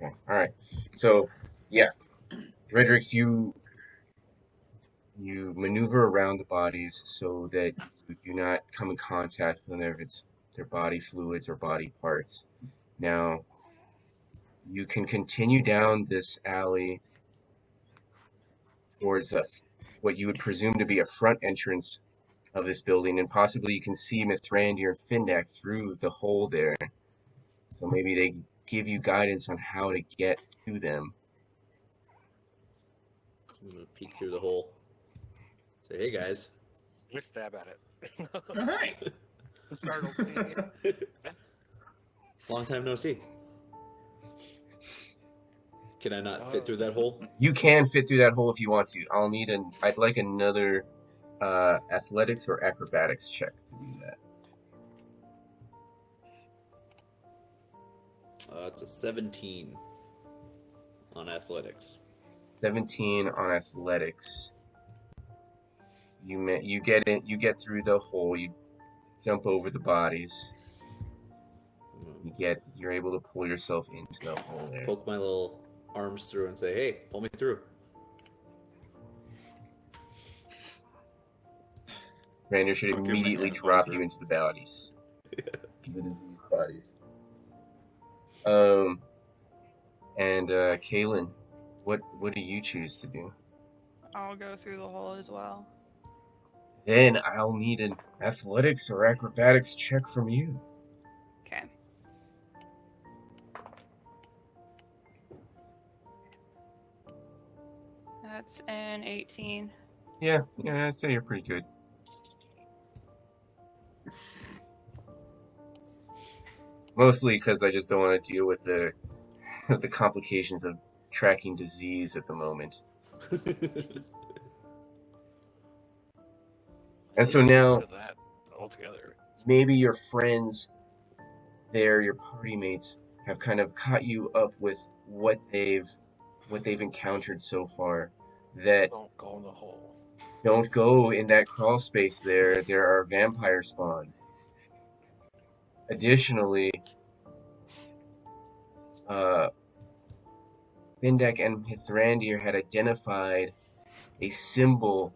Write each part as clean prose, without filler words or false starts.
Okay. All right. So, yeah, Redrix, you maneuver around the bodies so that you do not come in contact with them if it's their body fluids or body parts. Now, you can continue down this alley towards what you would presume to be a front entrance of this building, and possibly you can see Miss Randy or Findak through the hole there. So maybe they give you guidance on how to get to them. I'm gonna peek through the hole. Say, hey guys. We stab at it. All right. Startled me. Long time no see. Can I not fit through that hole? You can fit through that hole if you want to. I'd like another athletics or acrobatics check to do that. It's a 17 on athletics. 17 on athletics. You get through the hole. You jump over the bodies. You're able to pull yourself into the hole there. Poke my little arms through and say, hey, pull me through. Rander should immediately drop you into the bodies. And Kaylin, what do you choose to do? I'll go through the hole as well. Then I'll need an athletics or acrobatics check from you. Okay. That's an 18. Yeah, I'd say you're pretty good. Mostly because I just don't want to deal with the the complications of tracking disease at the moment. And so now, that altogether. Maybe your friends there, your party mates, have kind of caught you up with what they've encountered so far. That Don't go in the hole. Don't go in that crawl space there. There are vampire spawn. Additionally, Findak and Mithrandir had identified a symbol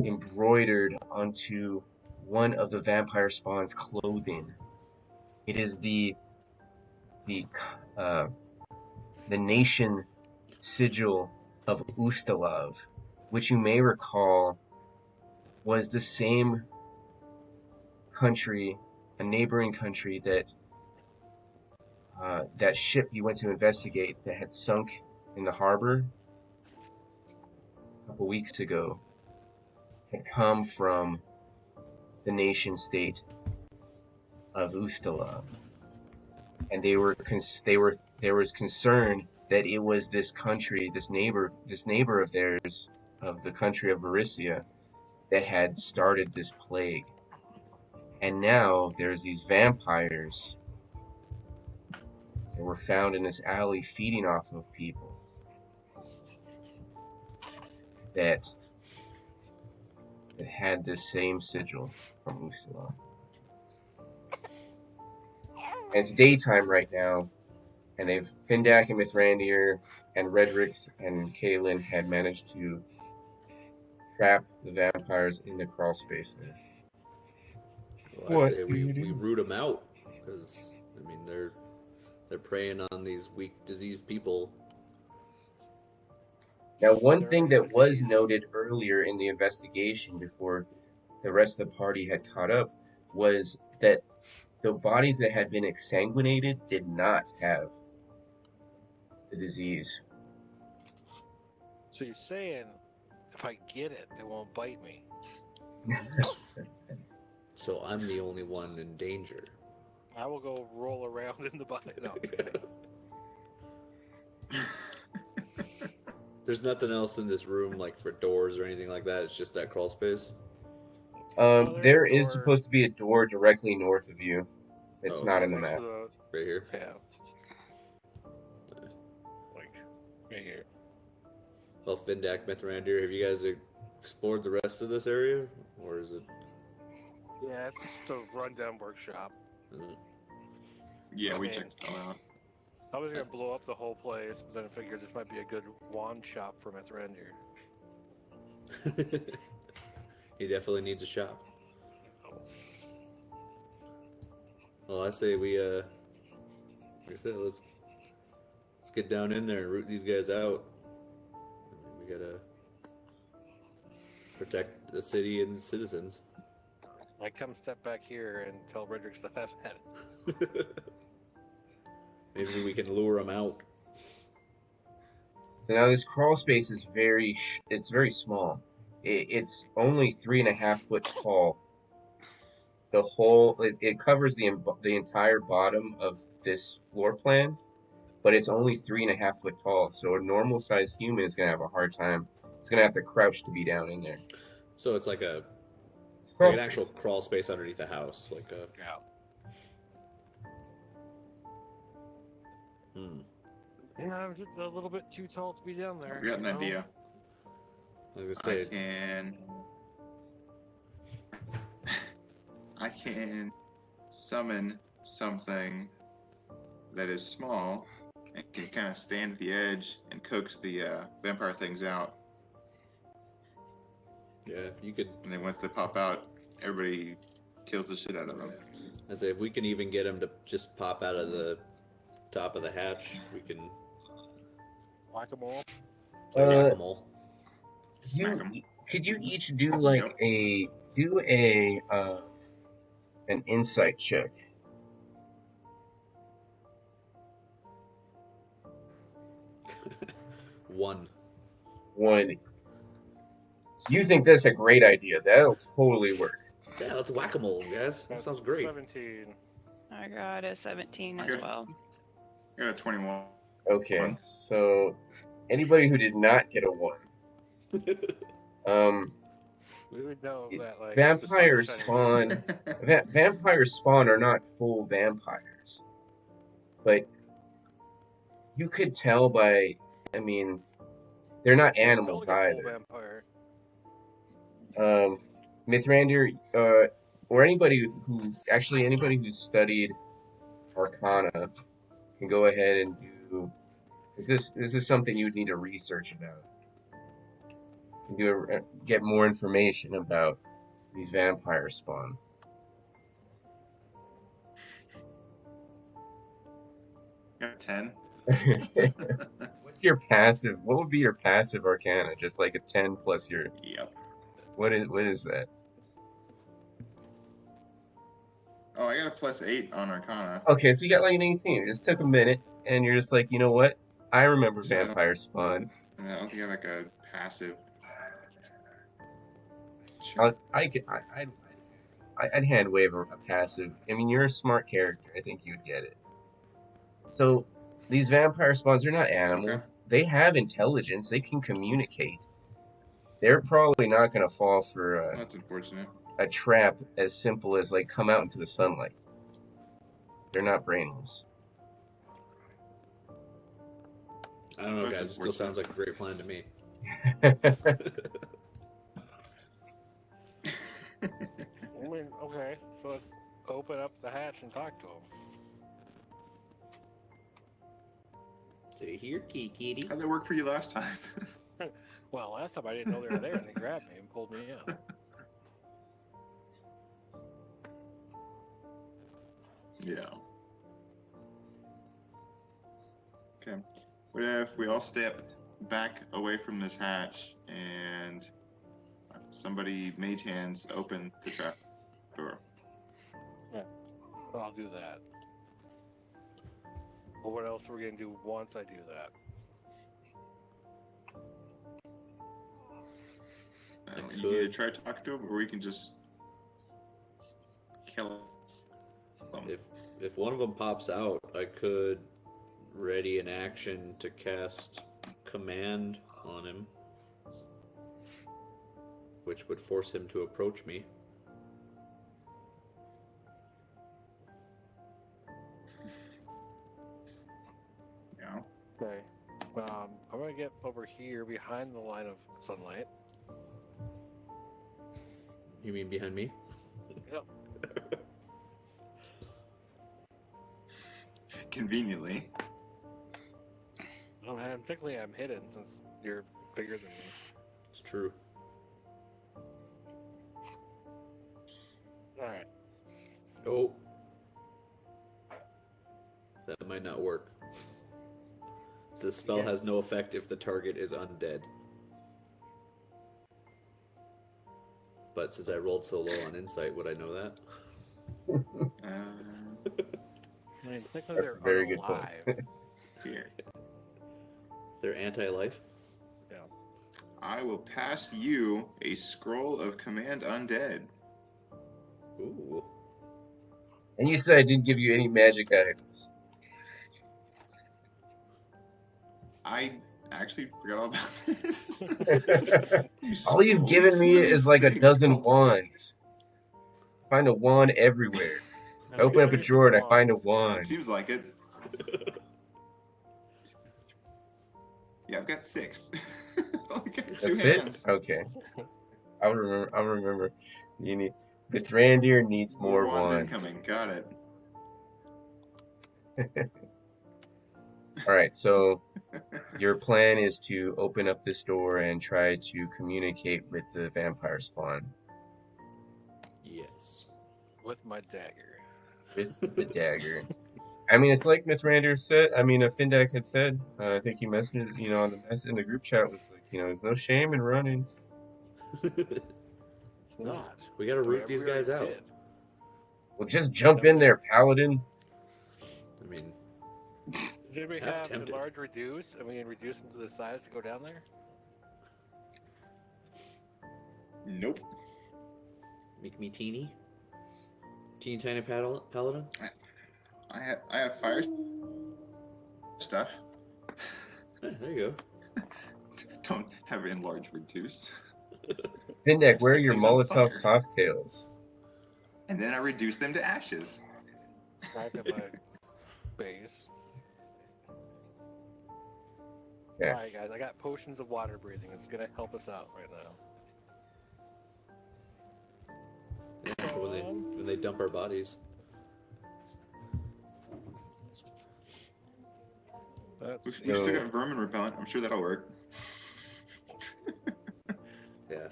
embroidered onto one of the vampire spawn's clothing. It is the nation sigil of Ustalav, which you may recall was the same country, a neighboring country that ship you went to investigate that had sunk in the harbor a couple weeks ago had come from the nation state of Ustalav, and there was concern that it was this country, this neighbor of theirs, of the country of Varisia, that had started this plague. And now there's these vampires that were found in this alley feeding off of people that had this same sigil from Ustalav. And it's daytime right now, and Findak and Mithrandir and Redrix and Kaylin had managed to trap the vampires in the crawl space there. Well, I say we root them out, because I mean they're preying on these weak, diseased people. Now, one thing that was noted earlier in the investigation, before the rest of the party had caught up, was that the bodies that had been exsanguinated did not have the disease. So you're saying if I get it, they won't bite me? So I'm the only one in danger. I will go roll around in the body. No, I'm just kidding. There's nothing else in this room, like for doors or anything like that. It's just that crawl space. There is supposed to be a door directly north of you. It's not in the map. Right here? Yeah. Like, right here. Well, Findak, Mithrandir, have you guys explored the rest of this area? Or is it... Yeah, it's just a rundown workshop. Yeah, we checked it all out. I was gonna blow up the whole place, but then I figured this might be a good wand shop for Mithrandir. He definitely needs a shop. Oh. Well, I say we, like I said, let's get down in there and root these guys out. We gotta protect the city and the citizens. I come step back here and tell Redrix to have at it. Maybe we can lure them out. Now this crawl space is it's very small. It's only 3.5 foot tall. It covers the entire bottom of this floor plan, but it's only 3.5 foot tall. So a normal sized human is gonna have a hard time. It's gonna have to crouch to be down in there. So it's like an Space. actual crawl space underneath the house, like a. Yeah. Yeah, I'm just a little bit too tall to be down there. I've got an idea. I was I gonna say, can summon something that is small and can kind of stand at the edge and coax the vampire things out. yeah, if you could. And then once they pop out, everybody kills the shit out of them. I say if we can even get them to just pop out of the top of the hatch, we can Whack-a-mole. play whack-a-mole. Smack 'em. Could you each do like an insight check? One. You think that's a great idea? That'll totally work. Yeah, let's whack-a-mole, guys. That sounds great. 17. I got a 17 as Okay. well. I got a 21. Okay, so anybody who did not get a 1, We would know that, like, vampires the sun shining. spawn. Vampires spawn are not full vampires, but you could tell by. I mean, they're not animals It's only a full either. vampire. Mithrandir, or anybody who's studied Arcana can go ahead and do. This is something you would need to research about. Get more information about these vampire spawn. Got a 10. What's your passive? What would be your passive Arcana? Just like a 10 plus your. Yep. What is that? Oh, I got a +8 on Arcana. Okay, so you got like an 18. It just took a minute, and you're just like, you know what? I remember Yeah. vampire spawn. And I don't think I have like a passive. Sure. I'd hand wave a passive. I mean, you're a smart character. I think you'd get it. So these vampire spawns are not animals. They have intelligence. They can communicate. They're probably not going to fall for That's unfortunate. a trap as simple as like come out into the sunlight. They're not brainless. I don't know, That's guys. It still sounds like a great plan to me. I mean, okay, so let's open up the hatch and talk to him. Stay here, kitty. How'd that work for you last time? Well, last time I didn't know they were there, and they grabbed me and pulled me in. Yeah. Okay. What if we all step back away from this hatch and somebody mage hands open the trap door? I'll do that. Well, what else are we gonna do once I do that? You can either try to talk to him, or we can just kill him. If one of them pops out, I could ready an action to cast command on him, which would force him to approach me. Yeah. Okay. I'm gonna get over here behind the line of sunlight. You mean behind me? Yep. Conveniently. Technically, I'm hidden since you're bigger than me. It's true. All right. Oh. That might not work. So the spell has no effect if the target is undead. But since I rolled so low on insight, would I know that? I mean, technically That's they're a very good point. unalive. Here. They're anti-life? Yeah. I will pass you a scroll of command undead. Ooh. And you said I didn't give you any magic items. I actually forgot all about this. All you've given me is like a dozen Scrolls. wands. Find a wand everywhere. I And open up a use drawer and I wands. find a wand. Seems like it. Yeah, I've got 6. Only got 2 That's hands. it? Okay. I'll remember. You need Mithrandir needs more wands. Incoming. Got it. Alright, so your plan is to open up this door and try to communicate with the vampire spawn. Yes. With my dagger. With the dagger. I mean, it's like Mithrandir said. I mean, Findak had said. I think he messaged, on in the group chat was like, there's no shame in running. It's not. We gotta root these We guys out. did. Well, just jump in there, paladin. I mean, Does anybody Half have tempted. enlarge reduce? And we can reduce them to the size to go down there? Nope. make me teeny. Teeny tiny paladin. I have fire stuff. Yeah, there you go. Don't have enlarge reduce. Findak, where are your Things on Molotov fire. cocktails? And then I reduce them to ashes. Back at my base. Okay. Alright, guys, I got potions of water breathing. It's gonna help us out right now. Yeah, for when they dump our bodies. We That's still got vermin repellent. I'm sure that'll work. Yeah.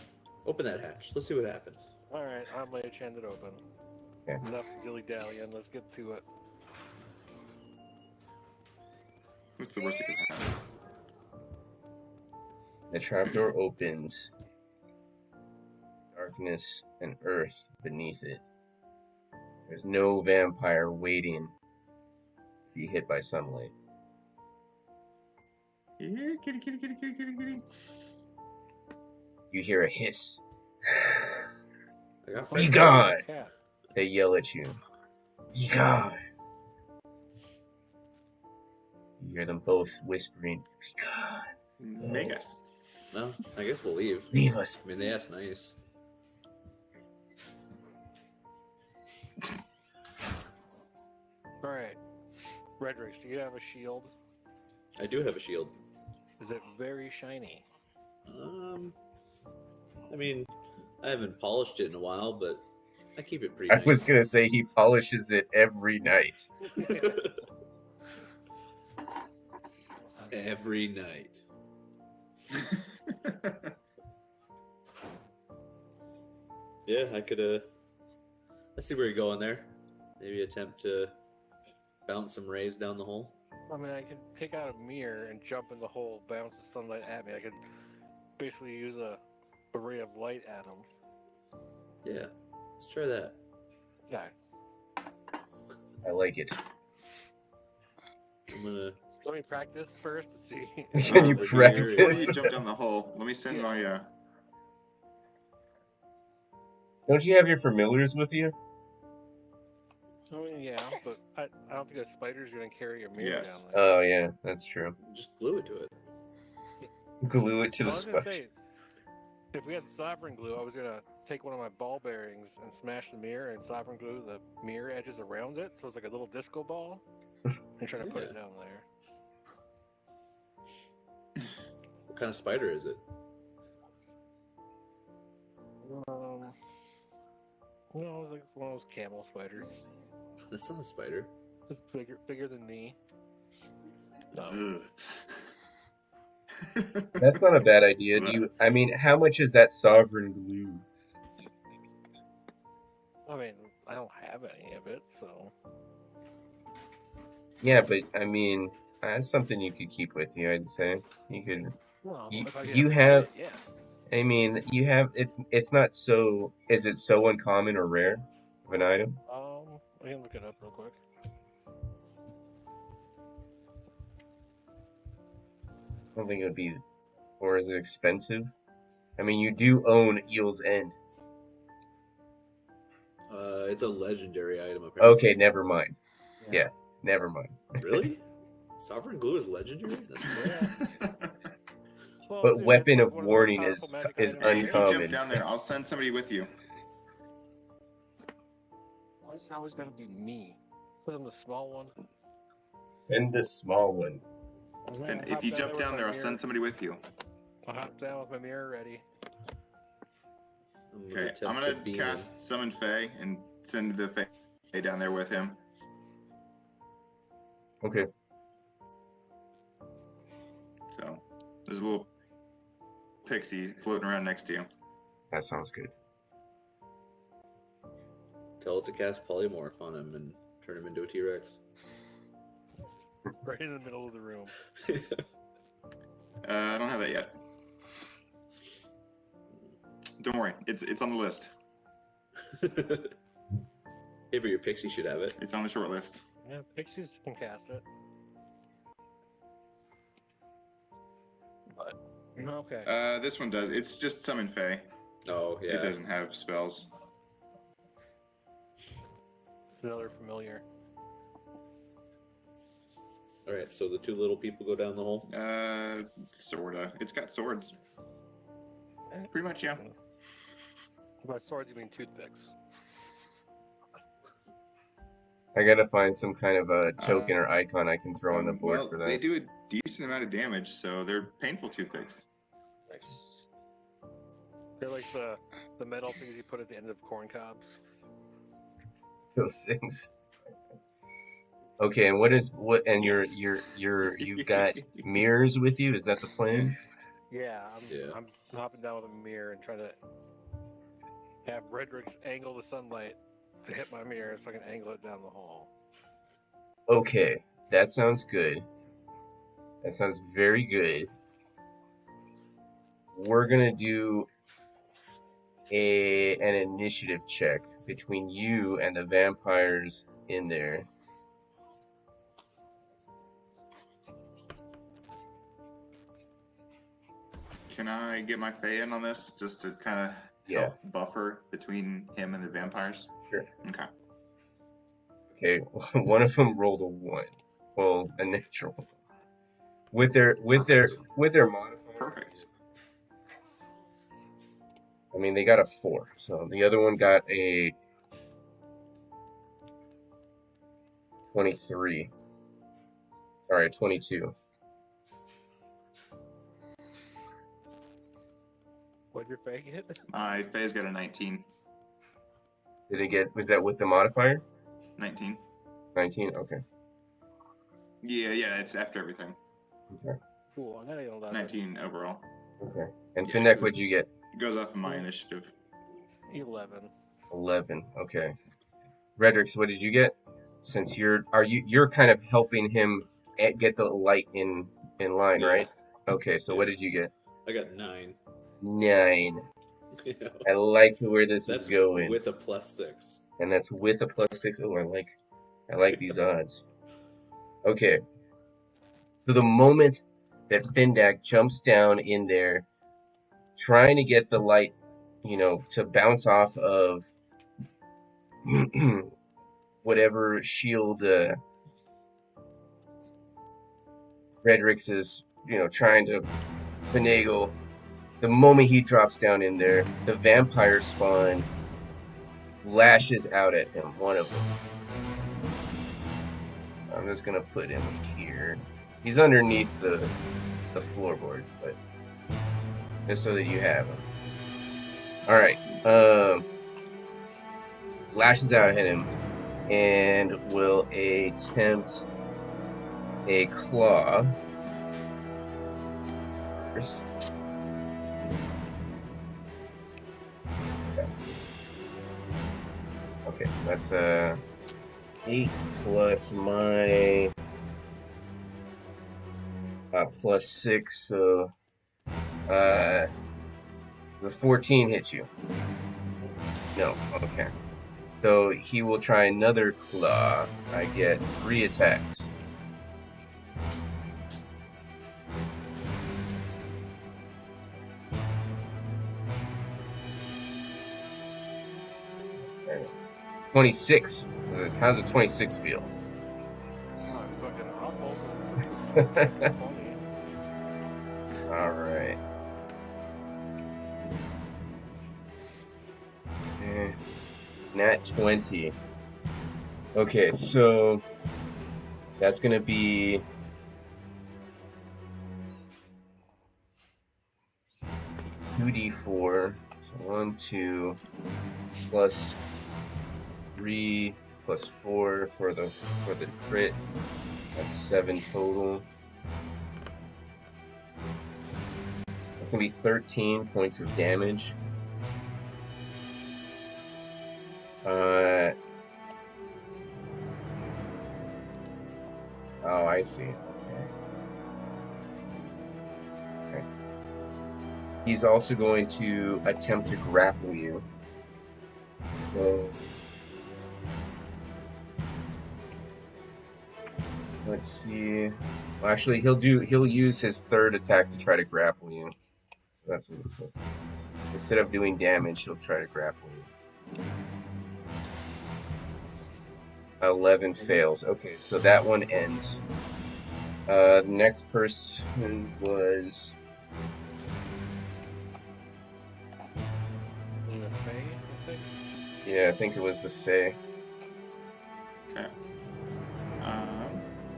Open that hatch. Let's see what happens. alright. I'm Mage Hand it open. Okay. Enough dilly dallying. Let's get to it. What's the worst that could happen? The trapdoor opens. Darkness and earth beneath it. There's no vampire waiting to be hit by sunlight. Here, kitty, kitty, kitty, kitty, kitty, kitty. You hear a hiss. I got Be fresh gone! Cat. They yell at you. Be gone! You hear them both whispering, Be gone! Make us. No, I guess we'll leave. Leave us. I mean, they asked nice. Alright. Redrix, do you have a shield? I do have a shield. Is it very shiny? I mean, I haven't polished it in a while, but I keep it pretty I nice. was gonna say he polishes it every night. Every night. Yeah, I could, let's see where you're going there. Maybe attempt to bounce some rays down the hole. I mean, I could take out a mirror and jump in the hole, bounce the sunlight at me. I could basically use a ray of light at them. Yeah, let's try that. Yeah. I like it. I'm gonna... Let me practice first to see. Can you Before practice? Before you jump down the hole, let me send my Don't you have your familiars with you? I mean, yeah, but I don't think a spider's gonna carry a mirror Yes. down there. Oh, yeah, that's true. Just glue it to it. Glue it to Well, the I was gonna spider. say, if we had sovereign glue, I was gonna take one of my ball bearings and smash the mirror and sovereign glue the mirror edges around it, so it's like a little disco ball, and try to put it Yeah. down there. What kind of spider is it? No, it was like one of those camel spiders. That's not a spider. It's bigger than me. No. Ugh. That's not a bad idea. I mean, how much is that sovereign glue? I mean, I don't have any of it, so. Yeah, but I mean, that's something you could keep with you, I'd say. You could. Well, You, if I you get have. it, yeah. I mean, you have. It's not so. Is it so uncommon or rare of an item? I can look it up real quick. I don't think it would be. Or is it expensive? I mean, you do own Eel's End. It's a legendary item, apparently. Okay, never mind. Yeah, never mind. Really? Sovereign glue is legendary? That's Well, But dude, Weapon it's of one the most Warning powerful magic is items in the Hey, if you game. jump uncommon. down there, I'll send somebody with you. Why is it always gotta be me? Because I'm the small one. Send the small one. And if you jump down there, I'll send somebody with you. I'll hop down with my mirror ready. Okay, I'm gonna cast Summon Fae and send the Fae down there with him. Okay. So, there's a little pixie floating around next to you. That sounds good. Tell it to cast Polymorph on him and turn him into a T-Rex. Right in the middle of the room. I don't have that yet. Don't worry, it's on the list. Hey, but your pixie should have it. It's on the short list. Yeah, pixies can cast it. But, okay. This one does. It's just Summon Fae. Oh, yeah. It doesn't have spells. Another familiar. Alright, so the two little people go down the hole? Sorta. It's got swords. Pretty much, yeah. By swords, you mean toothpicks. I gotta find some kind of a token or icon I can throw on the board for that. They do a decent amount of damage, so they're painful toothpicks. Nice. They're like the metal things you put at the end of corn cobs. Those things. Okay, and and you've got mirrors with you? Is that the plan? Yeah, I'm hopping down with a mirror and trying to have Redrix angle the sunlight to hit my mirror so I can angle it down the hall. Okay, that sounds good. That sounds very good. We're gonna do an initiative check between you and the vampires in there. Can I get my Fae in on this just to kind of help buffer between him and the vampires? Sure. Okay. Okay, one of them rolled a 1. Well, a natural. With their modifier. Perfect. I mean, they got a 4. So the other one got a 23. Sorry, a 22. What'd your Fae get? My Fae's got a 19. Did they get? Was that with the modifier? 19. 19. Okay. Yeah, it's after everything. Okay. Cool. I got an 11. 19 overall. Okay. And Finneck, what'd you get? It goes off of my initiative. 11. 11. Okay. Redrix, what did you get? Since you're kind of helping him get the light in line, right? Okay. So what did you get? I got 9. 9. I like where this is going. With a +6. And that's with a +6. Oh, I like these odds. Okay. So the moment that Findak jumps down in there, trying to get the light, to bounce off of whatever shield Redrix is, trying to finagle. The moment he drops down in there, the vampire spawn lashes out at him, one of them. I'm just gonna put him here. He's underneath the floorboards, but just so that you have him. Alright, lashes out at him and will attempt a claw. first. Okay, so that's 8 plus my plus 6, so the 14 hits you. No, okay. So he will try another claw. I get 3 attacks. Okay. 26. How's a 26 feel? Oh, fucking awful. All right. Nat 20. Okay, so that's gonna be 2d4. So 1, 2, plus 3, plus 4 for the crit. That's 7 total. That's gonna be 13 points of damage. Oh, I see. Okay. He's also going to attempt to grapple you. So, let's see. Well, actually, he'll use his third attack to try to grapple you. So that's instead of doing damage, he'll try to grapple you. 11 fails. Okay, so that one ends. The next person was The Fae, I think. I think it was the Fae. Okay.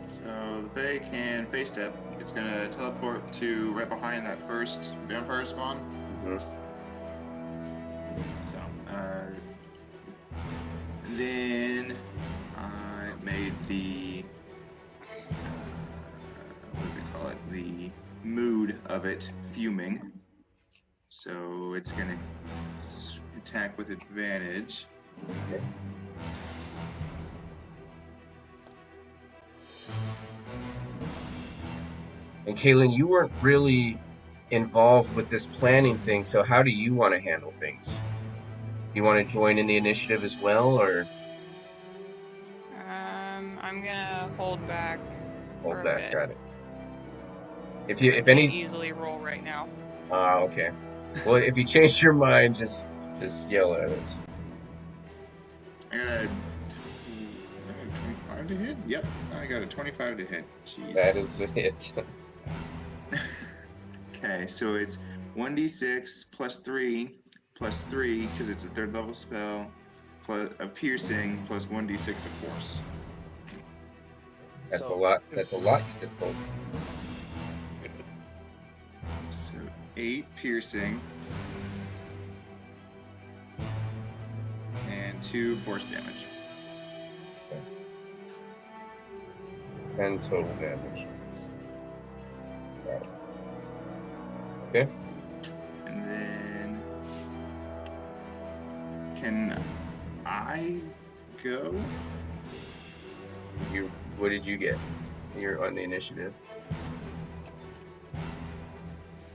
So the Fae can Fae step. It's gonna teleport to right behind that first vampire spawn. Mm-hmm. So, then I made the what do they call it? The mood of it fuming. So it's gonna attack with advantage. Okay. And Kaylin, you weren't really involved with this planning thing, so how do you want to handle things? You want to join in the initiative as well, or I'm gonna hold back. hold for a back? bit. Got it. If I any, can't easily roll right now. okay. Well, if you change your mind, just yell at us. I got a 25 to hit? Yep, I got a 25 to hit. Jeez. That is a hit. Okay, so it's 1d6 plus 3 because it's a third level spell, plus a piercing plus 1d6 of force. That's So, a lot. if- That's a lot you just told me. So 8 piercing and 2 force damage. 10 total damage. Got it. Okay. And then can I go? What did you get? You're on the initiative.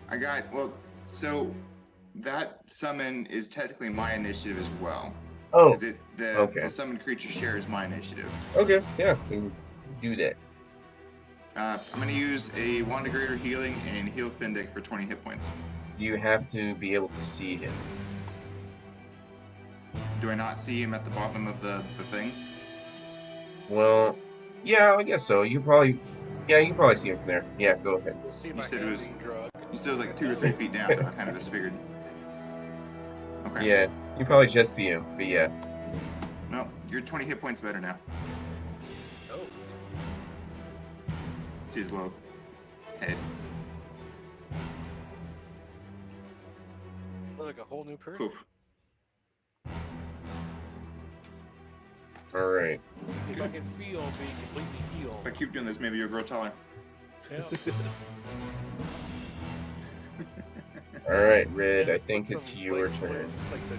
I got, well, so that summon is technically my initiative as well. Oh, Because okay. the summoned creature shares my initiative. okay. Yeah, we can do that. I'm going to use a Wand of Greater Healing and heal Findic for 20 hit points. You have to be able to see him. Do I not see him at the bottom of the thing? Well, yeah, I guess so. You probably see him from there. Yeah, go ahead. You'll see my said it hand was- being drugged. You still like 2 or 3 feet down, so I kind of just figured. Okay. Yeah, you probably just see him, but yeah. No, you're 20 hit points better now. Oh. To his low head. Look like a whole new person. Poof. All right. If I can feel being completely healed. If I keep doing this, maybe you'll grow taller. Yeah. All right, Red. I Let's think put it's some your flavor turn. fluids, like to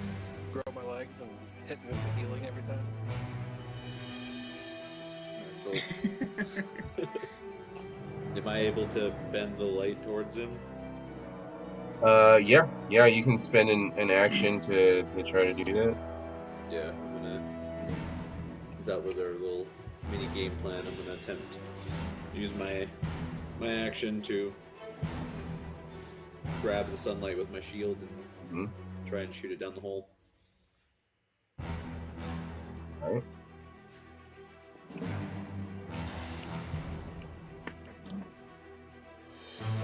grow my legs and just hit me with the healing every time. So, am I able to bend the light towards him? Yeah. You can spend an action to try to do that. Yeah, I'm gonna. Is that with our little mini game plan? I'm gonna attempt to use my action to grab the sunlight with my shield and try and shoot it down the hole. All right.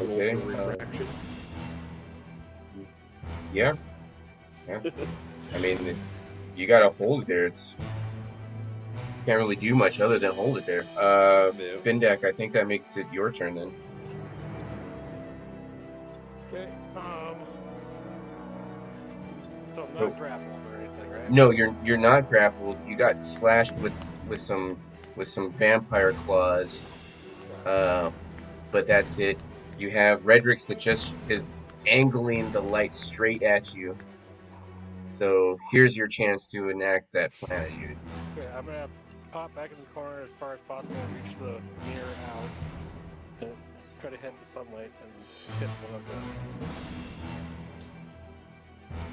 Okay. Roll for refraction. Yeah. I mean, you gotta hold it there. It's can't really do much other than hold it there. Yeah. Findak, I think that makes it your turn then. Okay. So I'm not Oh. grappled or anything, right? No, you're not grappled. You got slashed with some vampire claws. But that's it. You have Redrix that just is angling the light straight at you. So here's your chance to enact that plan at you. Okay, I'm gonna pop back in the corner as far as possible and reach the mirror out and try to hit the sunlight and hit one of them.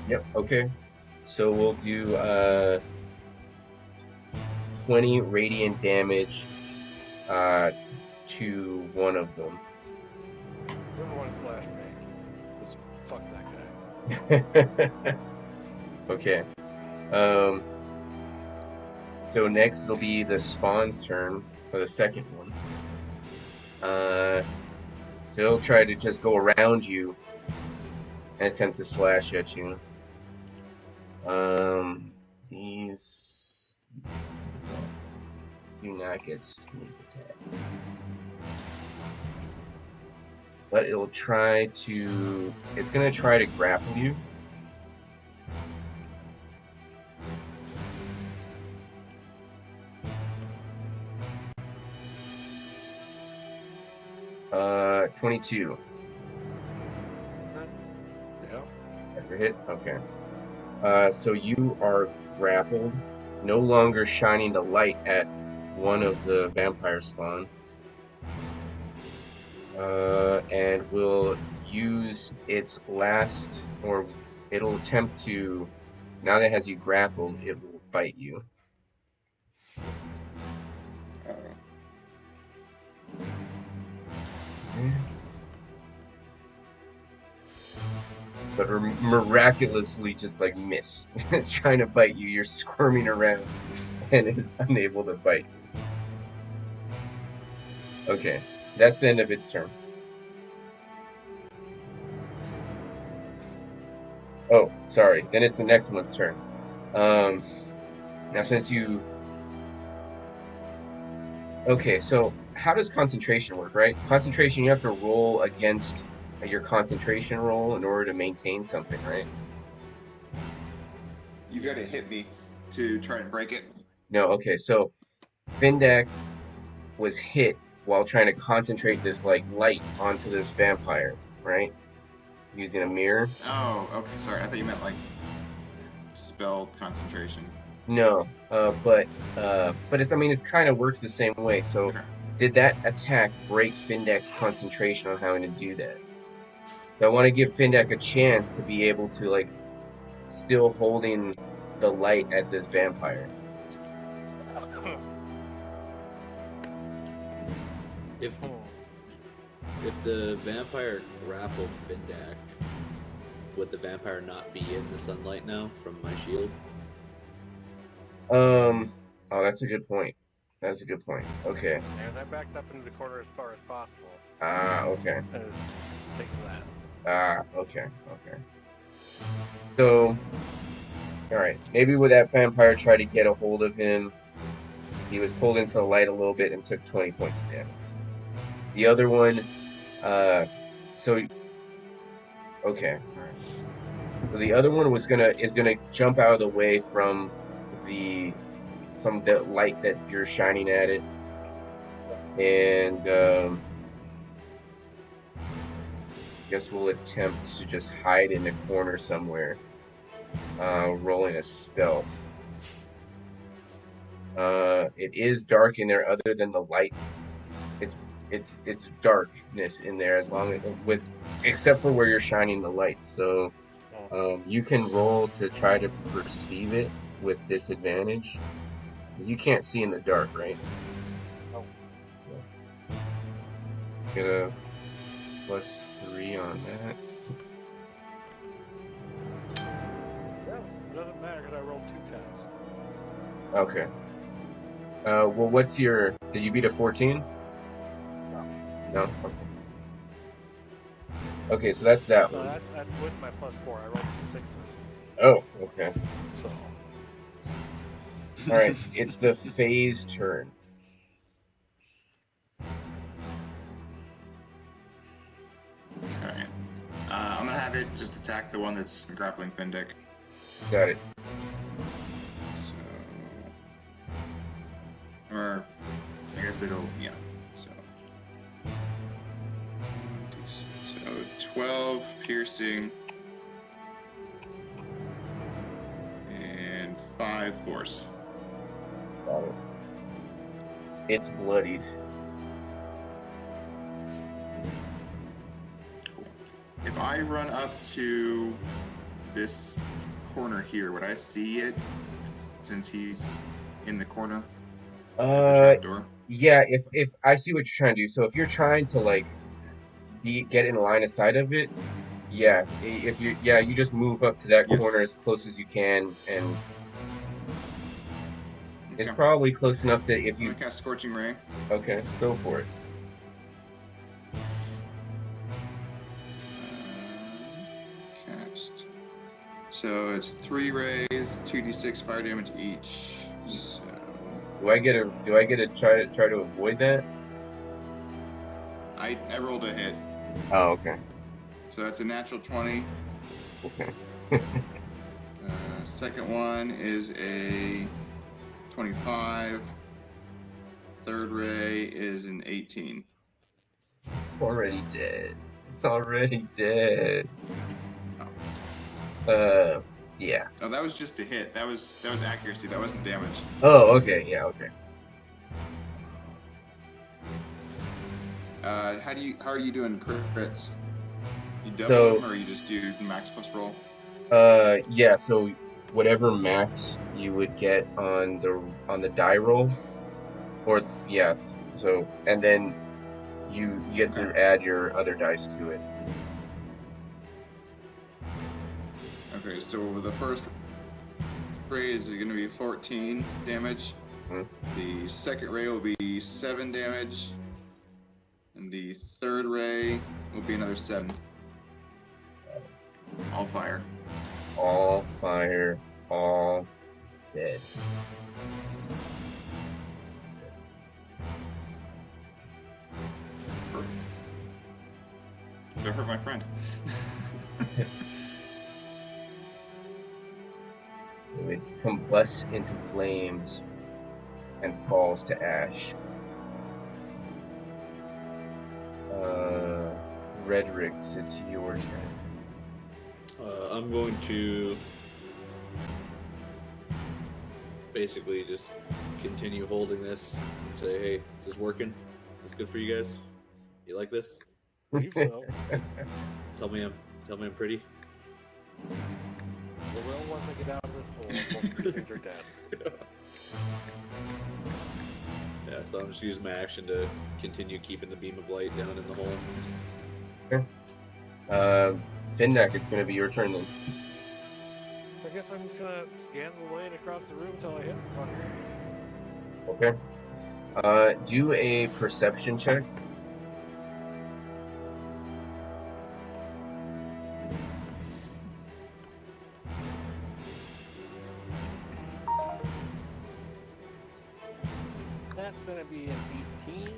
Yep. Okay. So we'll do 20 radiant damage to one of them. Whoever wants to slash me, just fuck that guy. Okay. So next it'll be the spawn's turn for the second one. So he'll try to just go around you and attempt to slash at you. These do not get sneak attack. But it's gonna try to grapple you. Uh, 22. Yeah. That's a hit? Okay. So you are grappled, no longer shining the light at one of the vampire spawn. And will use its last, or it'll attempt to, now that it has you grappled, it will bite you. But miraculously just like miss. It's trying to bite you, you're squirming around and is unable to bite you. Okay, that's the end of its turn. Oh, sorry, then it's the next one's turn. Now since you... Okay, so how does concentration work, right? Concentration, you have to roll against your concentration roll in order to maintain something, right? You gotta hit me to try and break it. No, okay, so Findak was hit while trying to concentrate this like light onto this vampire, right? Using a mirror. Oh, okay, sorry. I thought you meant like spell concentration. No, but it's, I mean, it's kind of works the same way. So, Okay. Did that attack break Findak's concentration on having to do that? So I want to give Findak a chance to be able to, like, still holding the light at this vampire. If the vampire grappled Findak, would the vampire not be in the sunlight now from my shield? Oh, that's a good point. That's a good point. Okay. And I backed up into the corner as far as possible. Okay. And was taking that. Okay. So, alright. Maybe with that vampire try to get a hold of him. He was pulled into the light a little bit and took 20 points of damage. The other one, okay. Alright. So the other one is gonna jump out of the way from the light that you're shining at it. And guess we'll attempt to just hide in the corner somewhere. Rolling a stealth. It is dark in there other than the light. It's darkness in there except for where you're shining the light. So you can roll to try to perceive it with disadvantage. You can't see in the dark, right? No. Get a +3 on that. Yeah, it doesn't matter because I rolled 2 times. Okay. Well, what's your... Did you beat a 14? No? Okay. Okay, so that's that No, one. that's with my +4. I rolled 2 6s. Oh, okay. So, Alright, it's the phase turn. Okay. I'm gonna have it just attack the one that's grappling Findick. Got it. So, or I guess it'll, yeah. So 12 piercing and 5 force. Got it. It's bloodied. Cool. If I run up to this corner here, would I see it since he's in the corner? At the trap door? Yeah, if I see what you're trying to do. So if you're trying to like get in line of sight of it, yeah. If you you just move up to that Yes. corner as close as you can, and it's Okay. probably close enough to if I'm you. gonna cast Scorching Ray. Okay, go for it. Cast. So it's 3 rays, 2d6 fire damage each. So Do I get a try to avoid that? I rolled a hit. Oh, okay. So that's a natural 20. Okay. Second one is a 25. Third ray is an 18. It's already dead. It's already dead. Yeah. No, that was just a hit. That was accuracy. That wasn't damage. Oh, okay. Yeah, okay. How are you doing crits? You double So- them, or you just do max plus roll? Yeah, so whatever max you would get on the die roll, or yeah, so and then you get to add your other dice to it. Okay, so the first ray is going to be 14 damage. Mhm. The second ray will be 7 damage. And the third ray will be another 7. All fire. All fire, all dead. Perfect. Don't hurt my friend. So it combusts into flames and falls to ash. Redrix, it's your turn. I'm going to basically just continue holding this and say, hey, is this working? Is this good for you guys? You like this? I believe so. Tell me I'm pretty. Well, once I get out of this hole, both creatures are dead. Yeah, so I'm just using my action to continue keeping the beam of light down in the hole. Findak, it's gonna be your turn then. I guess I'm just gonna scan the lane across the room until I hit the fucker. Okay. Do a perception check. That's gonna be an 18.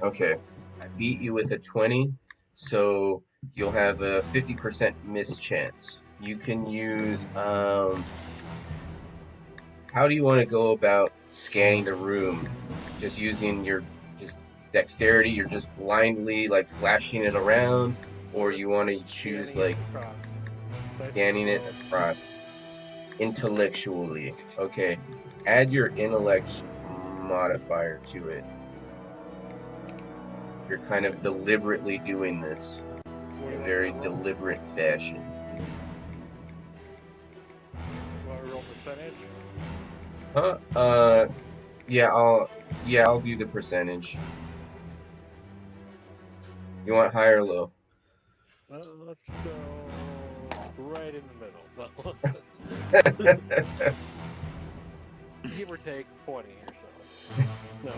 Okay. I beat you with a 20, so you'll have a 50% miss chance. You can use, how do you want to go about scanning the room? Just using your just dexterity, you're just blindly like flashing it around, or you want to choose like across. scanning it across intellectually. Okay, add your intellect modifier to it. You're kind of deliberately doing this What do in you a want very me to roll? deliberate fashion. You want to roll percentage? Huh? Yeah, I'll do the percentage. You want high or low? Let's go right in the middle. Give or take 20 or so. No,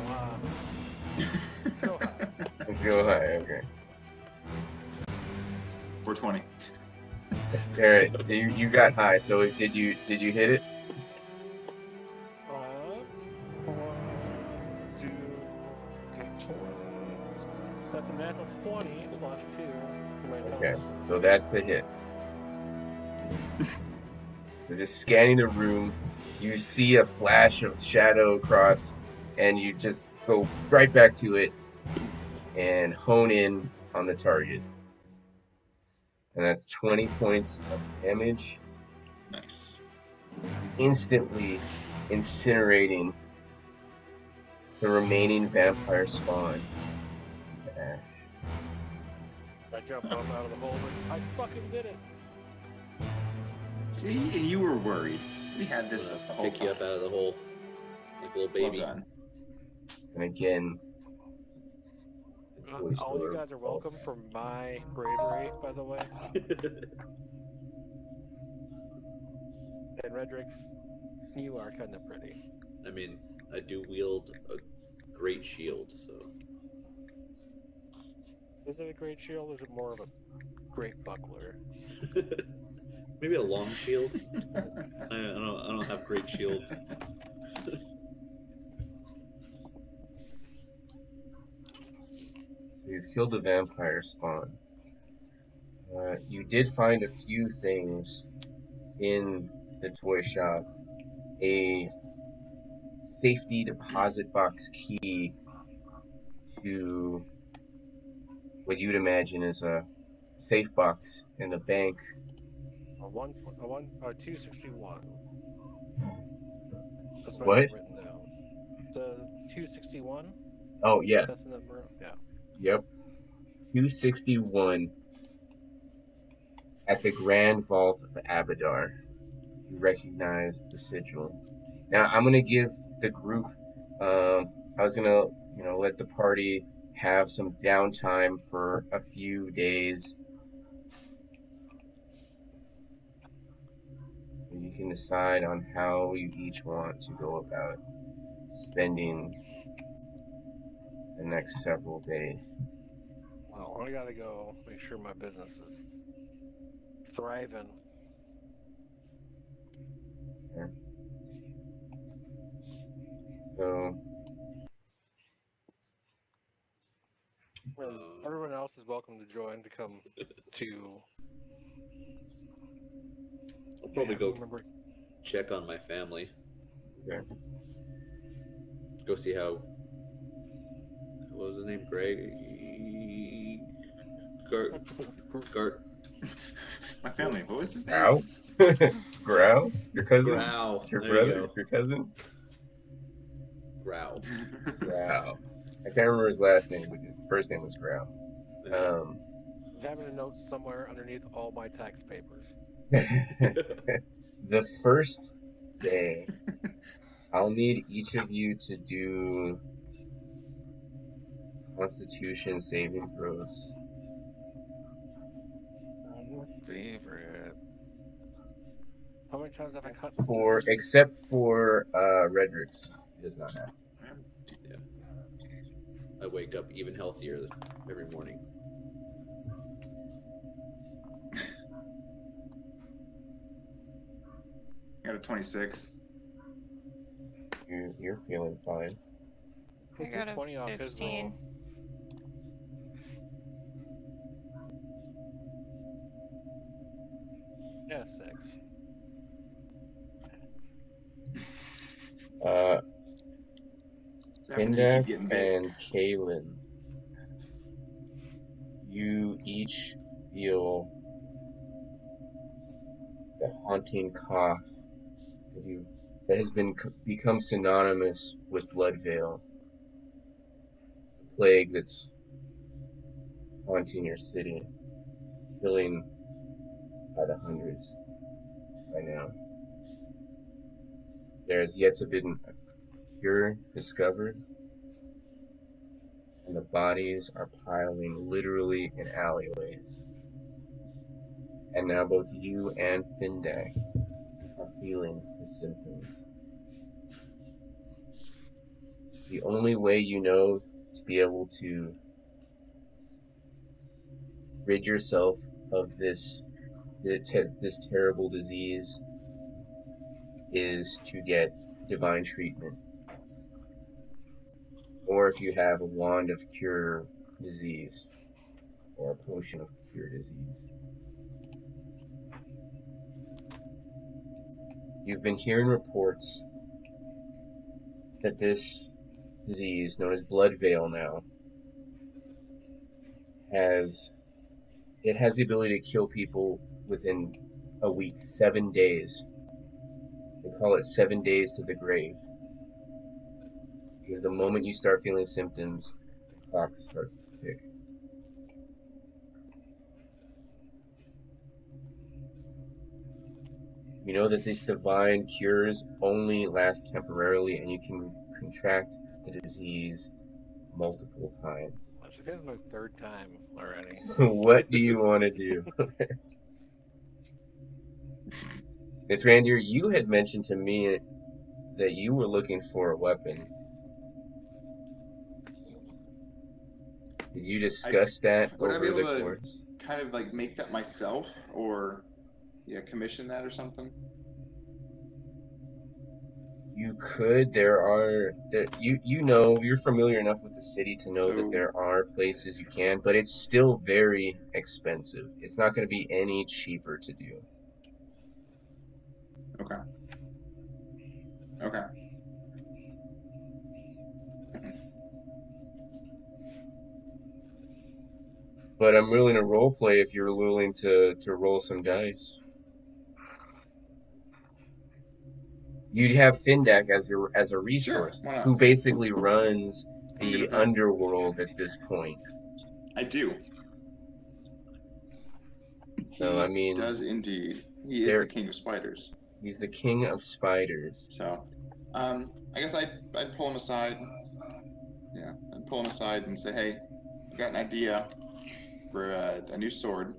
so high. Let's go high. Okay. 420. All right. You got high. So did you hit it? 1, 2, 20. That's a natural 20 plus 2 for my Okay. total. So that's a hit. You're just scanning the room. You see a flash of shadow across, and you just go right back to it and hone in on the target. And that's 20 points of damage, Nice. instantly incinerating the remaining vampire spawn. Ash. I jumped up out of the hole and I fucking did it. See, and you were worried. We had this the whole Pick you time. up out of the hole like a little Well baby. done. And again, the voice All you door guys are falls welcome for my bravery, by the way. And Redrix, you are kind of pretty. I mean, I do wield a great shield, so Is it a great shield or is it more of a great buckler? maybe a long shield. I don't have great shield. So you've killed the vampire spawn. You did find a few things in the toy shop. A safety deposit box key to what you'd imagine is a safe box in the bank. A 261. That's What? I have written down. The 261. Oh, yeah. That's the number. Yeah. Yep. 261 at the Grand Vault of Abadar. You recognize the sigil. Now, I'm going to give the group, I was going to, let the party have some downtime for a few days. So you can decide on how you each want to go about spending the next several days. Well, I gotta go make sure my business is thriving. So, Everyone else is welcome to join to come to. I'll probably go Remember, check on my family. okay. Go see how. What was his name? Greg. Gart. My family. What was his name? Grow? Grow? Your cousin? Grow. Your There you brother? go. Your cousin? Grow. Grow. I can't remember his last name, but his first name was Grow. having a note somewhere underneath all my tax papers. The first day, I'll need each of you to do Constitution saving throws. My favorite. How many times have I cut? Except for Redrix. He does not have. I wake up even healthier every morning. I got a 26. You're feeling fine. I It's got a a 20 off his 15. roll. Yeah, 6. Pindak Keep getting big. and Kaylin, you each feel the haunting cough that has become synonymous with Bloodvale, the plague that's haunting your city, killing by the hundreds by now. There has yet to be a cure discovered, and the bodies are piling literally in alleyways. And now both you and Findak are feeling the symptoms. The only way you know to be able to rid yourself of this terrible disease is to get divine treatment. Or if you have a wand of cure disease, or a potion of cure disease. You've been hearing reports that this disease, known as Bloodvale now, has the ability to kill people within a week, 7 days. They call it 7 days to the grave. Because the moment you start feeling symptoms, the clock starts to tick. You know that these divine cures only last temporarily, and you can contract the disease multiple times. This is my third time already. So what do you want to do? Mithrandir, you had mentioned to me that you were looking for a weapon. Did you discuss that would I be over able the to course? kind of like make that myself, or commission that or something? You could. You're familiar enough with the city to know that there are places you can, but it's still very expensive. It's not going to be any cheaper to do. Okay. But I'm willing to roleplay if you're willing to roll some dice. You'd have Findak as a resource, Sure, why not? who basically runs I'm good the with that. underworld at this point. I do. So, I mean, does indeed. He is the king of spiders. He's the king of spiders. So, I guess I'd pull him aside. Yeah, I'd pull him aside and say, "Hey, I've got an idea for a new sword.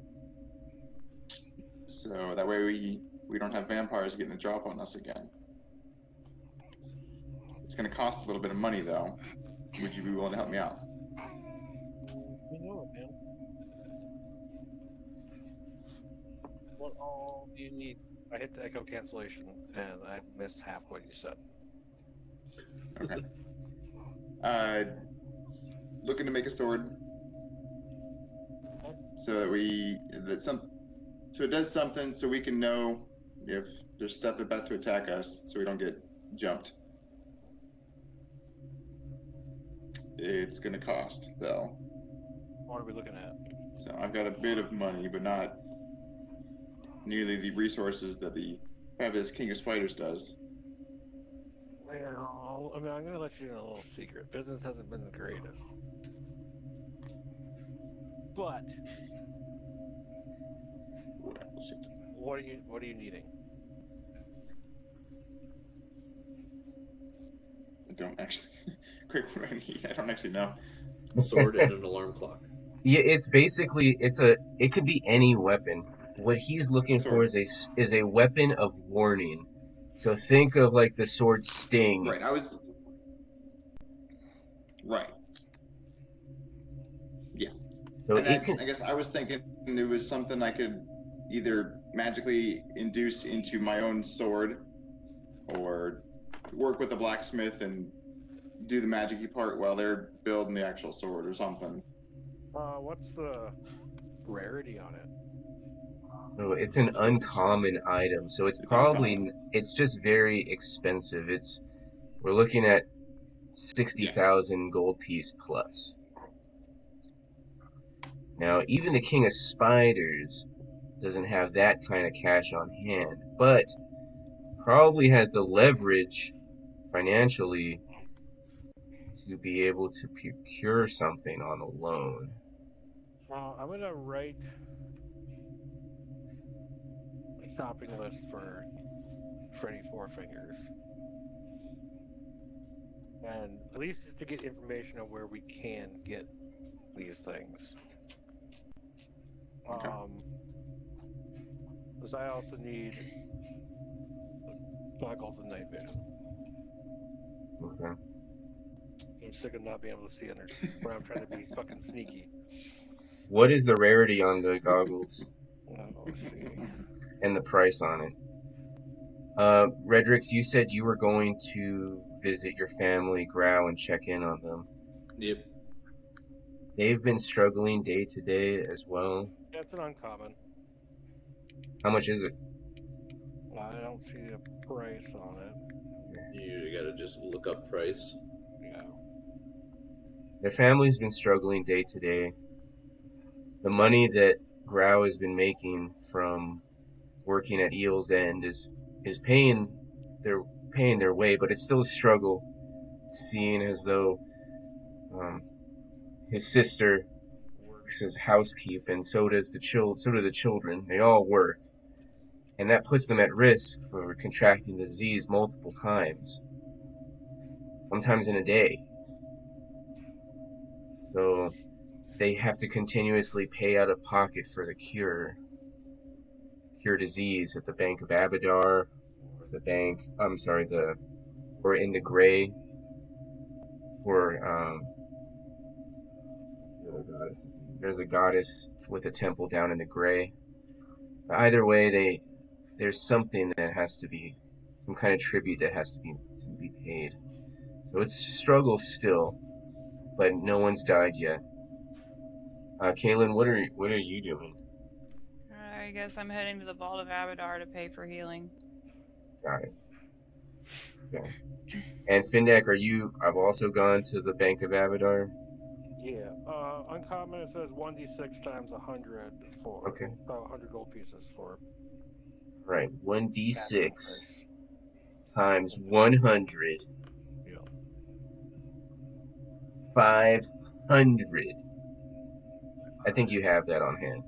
So that way we don't have vampires getting a drop on us again. It's going to cost a little bit of money, though. Would you be willing to help me out?" You know it, man. What all do you need? I hit the echo cancellation, and I missed half what you said. Okay. Looking to make a sword, so that so it does something, so we can know if there's stuff about to attack us, so we don't get jumped. It's going to cost, though. What are we looking at? So I've got a bit of money, but not nearly the resources that the fabulous King of Spiders does. Well, I mean, I'm going to let you know a little secret. Business hasn't been the greatest. But what are you needing? I don't actually. Quick, I don't actually know. A sword and an alarm clock. Yeah, it's basically it could be any weapon. What he's looking for is a weapon of warning. So think of like the sword Sting. Right, Right. Yeah. So I guess I was thinking it was something I could either magically induce into my own sword, or work with a blacksmith and do the magic-y part while they're building the actual sword or something. What's the rarity on it? So it's an uncommon item. So it's just very expensive. We're looking at 60,000 gold piece plus. Now, even the King of Spiders doesn't have that kind of cash on hand, but probably has the leverage financially to be able to procure something on a loan. I'm gonna write a shopping list for Freddy Four Fingers, and at least just to get information on where we can get these things. Okay. Because I also need goggles and night vision. Okay. I'm sick of not being able to see under where I'm trying to be fucking sneaky. What is the rarity on the goggles Let's see. and the price on it? Redrix, you said you were going to visit your family, Growl, and check in on them. Yep. They've been struggling day to day as well. That's an uncommon. How much is it? I don't see a price on it. You usually gotta just look up price. Yeah. Their family's been struggling day to day. The money that Growl has been making from working at Eel's End is paying their way, but it's still a struggle, seeing as though his sister works as housekeep, and so do the children. They all work, and that puts them at risk for contracting the disease multiple times, sometimes in a day. So they have to continuously pay out of pocket for the cure disease at the Bank of Abadar, or in the Gray for the other goddesses. There's a goddess with a temple down in the Gray. Either way, there's something that has to be, some kind of tribute that has to be paid. So it's a struggle still, but no one's died yet. Kaylin, what are you doing? I guess I'm heading to the Vault of Abadar to pay for healing. Got it. Okay. And Findak, I've also gone to the Bank of Abadar. Yeah. Uncommon, it says 1d6 times 100 for Okay. 100 gold pieces for Right. 1d6 sacrifice. times 100. Yeah. 500. I think you have that on hand.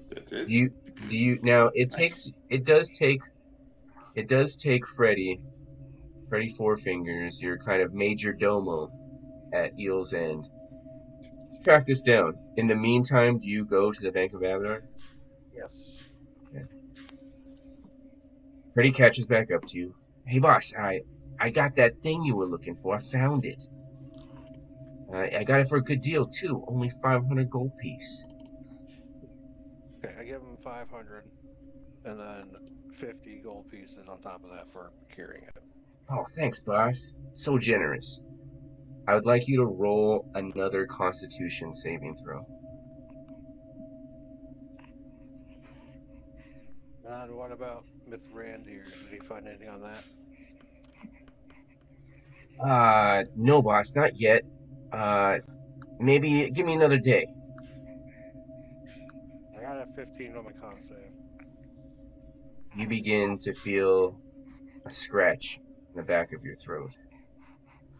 That's it. Do you now it does take Freddy Four Fingers, your kind of major domo at Eel's End. Let's track this down. In the meantime, do you go to the Bank of Abadar? Yes. Okay. Freddy catches back up to you. Hey boss, I got that thing you were looking for. I found it. I got it for a good deal too. Only 500 gold piece. Okay, I give him 500, and then 50 gold pieces on top of that for curing it. Oh, thanks, boss. So generous. I would like you to roll another Constitution saving throw. And what about Mithrandir? Did he find anything on that? No, boss, not yet. Maybe give me another day. I got a 15 on my con save. You begin to feel a scratch in the back of your throat.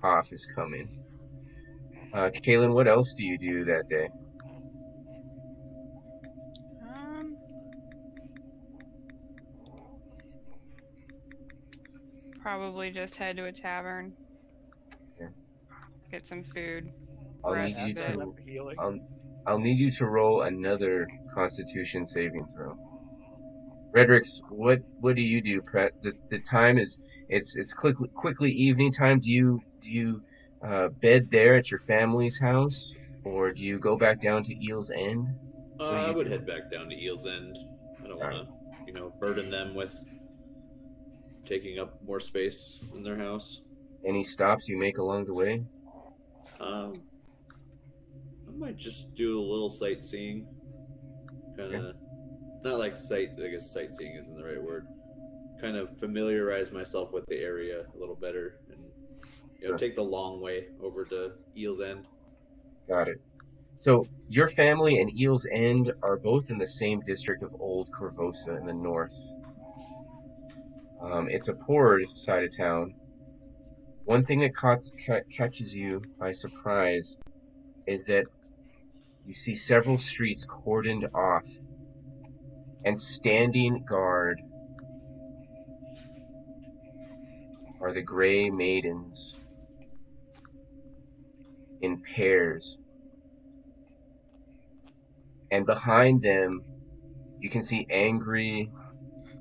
Cough is coming. Kaylin, what else do you do that day? Probably just head to a tavern. Okay. Get some food. I'll rest need you a bit. to Healing. I'll need you to roll another Constitution saving throw. Redrix, what do you do? The time is it's quickly evening time. Do you bed there at your family's house, or do you go back down to Eel's End? I would head back down to Eel's End. I don't want to, burden them with taking up more space in their house. Any stops you make along the way? I might just do a little sightseeing. Kind of, not like I guess sightseeing isn't the right word. Kind of familiarize myself with the area a little better, and take the long way over to Eel's End. Got it. So your family and Eel's End are both in the same district of Old Corvosa in the north. It's a poorer side of town. One thing that catches you by surprise is that you see several streets cordoned off, and standing guard are the Gray Maidens in pairs. And behind them, you can see angry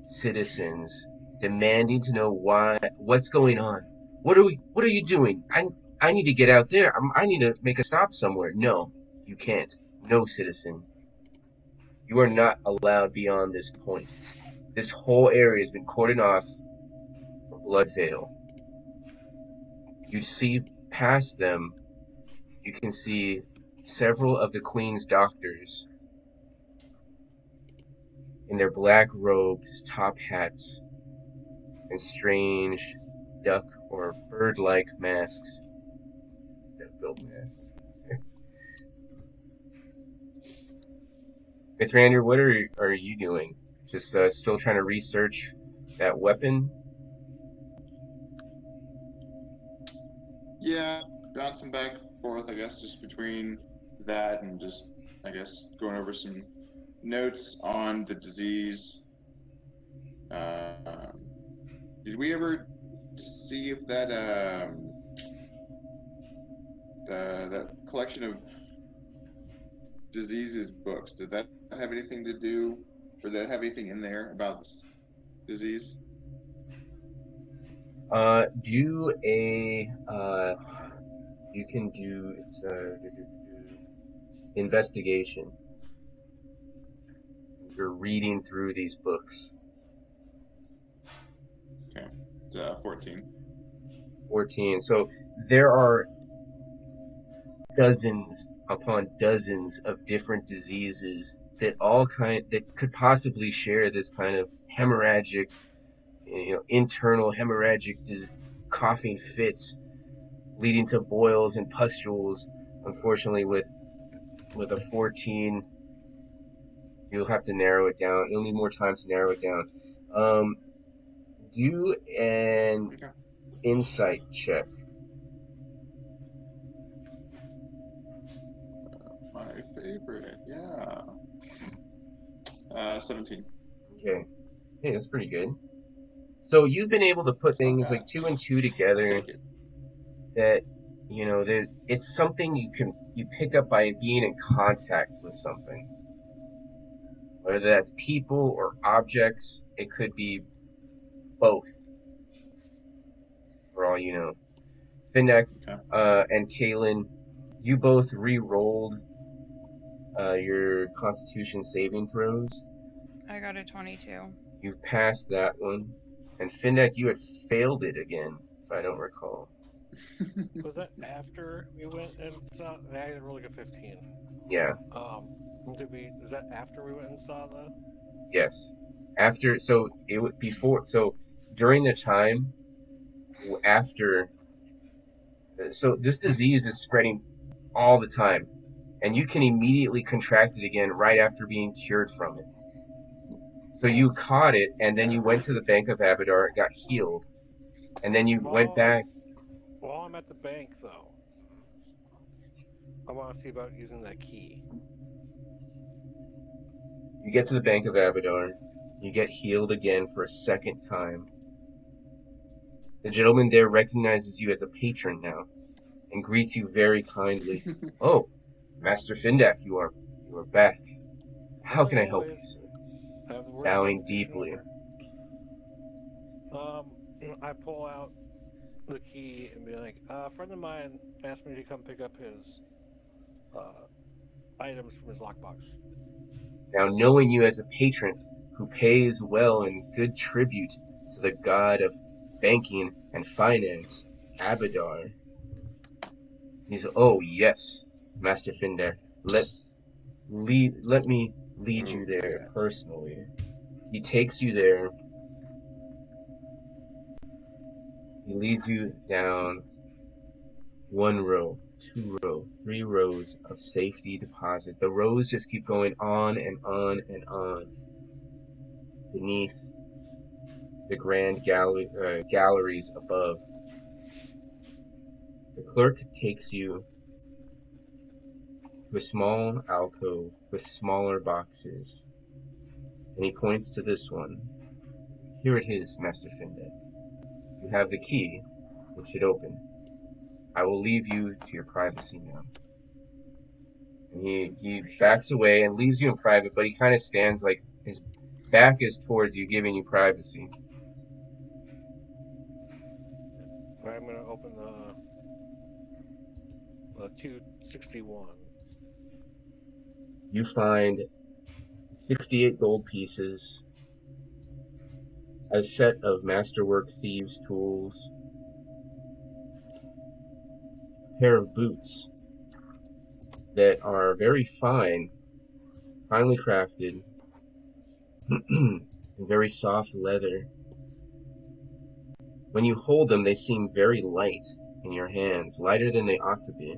citizens demanding to know what's going on. What are you doing? I need to get out there. I need to make a stop somewhere. No, you can't. No, citizen. You are not allowed beyond this point. This whole area has been cordoned off for Bloodvale. You see past them, you can see several of the Queen's doctors in their black robes, top hats, and strange duck or bird-like masks. Duck-billed masks. Mithrandir, what are you doing? Just still trying to research that weapon? Yeah, bouncing back and forth, I guess, just between that and just, I guess, going over some notes on the disease. Did we ever see if that that collection of diseases books, did that have anything to do, or did that have anything in there about this disease? Do a you can do it's investigation. You're reading through these books. Okay, it's 14. 14. So there are dozens upon dozens of different diseases that could possibly share this kind of hemorrhagic, internal hemorrhagic coughing fits, leading to boils and pustules. Unfortunately, with a 14, you'll have to narrow it down. You'll need more time to narrow it down. Do an insight check. My favorite, yeah. 17. Okay. Hey, that's pretty good. So you've been able to put things like 2 and 2 together that, it's something you pick up by being in contact with something. Whether that's people or objects, it could be both, for all you know. Findak and Kaylin, you both re-rolled your Constitution saving throws. I got a 22. You've passed that one. And Findak, you had failed it again, if I don't recall. Was that after we went and saw? I had rolled like a 15. Yeah. Was that after we went and saw the? Yes. During the time after, so this disease is spreading all the time, and you can immediately contract it again right after being cured from it. So you caught it, and then you went to the Bank of Abadar, got healed, and then you went back. While I'm at the bank, though, I want to see about using that key. You get to the Bank of Abadar, you get healed again for a second time. The gentleman there recognizes you as a patron now, and greets you very kindly. Oh, Master Findak, you are back. How can I help you, sir? Bowing deeply. I pull out the key and be like, a friend of mine asked me to come pick up his items from his lockbox. Now, knowing you as a patron who pays well and good tribute to the god of banking and finance, Abadar, he's, oh yes, Master Findak, let me lead you there personally. He takes you there. He leads you down one row. three rows of safety deposit. The rows just keep going on and on and on beneath the grand galleries above. The clerk takes you to a small alcove with smaller boxes, and he points to this one. Here it is, Master Findeck. You have the key. It should open. I will leave you to your privacy now. And he backs away and leaves you in private, but he kind of stands like his back is towards you, giving you privacy. I'm gonna open the 261. You find 68 gold pieces, a set of masterwork thieves' tools, a pair of boots that are very finely crafted, and very soft leather. When you hold them, they seem very light in your hands, lighter than they ought to be.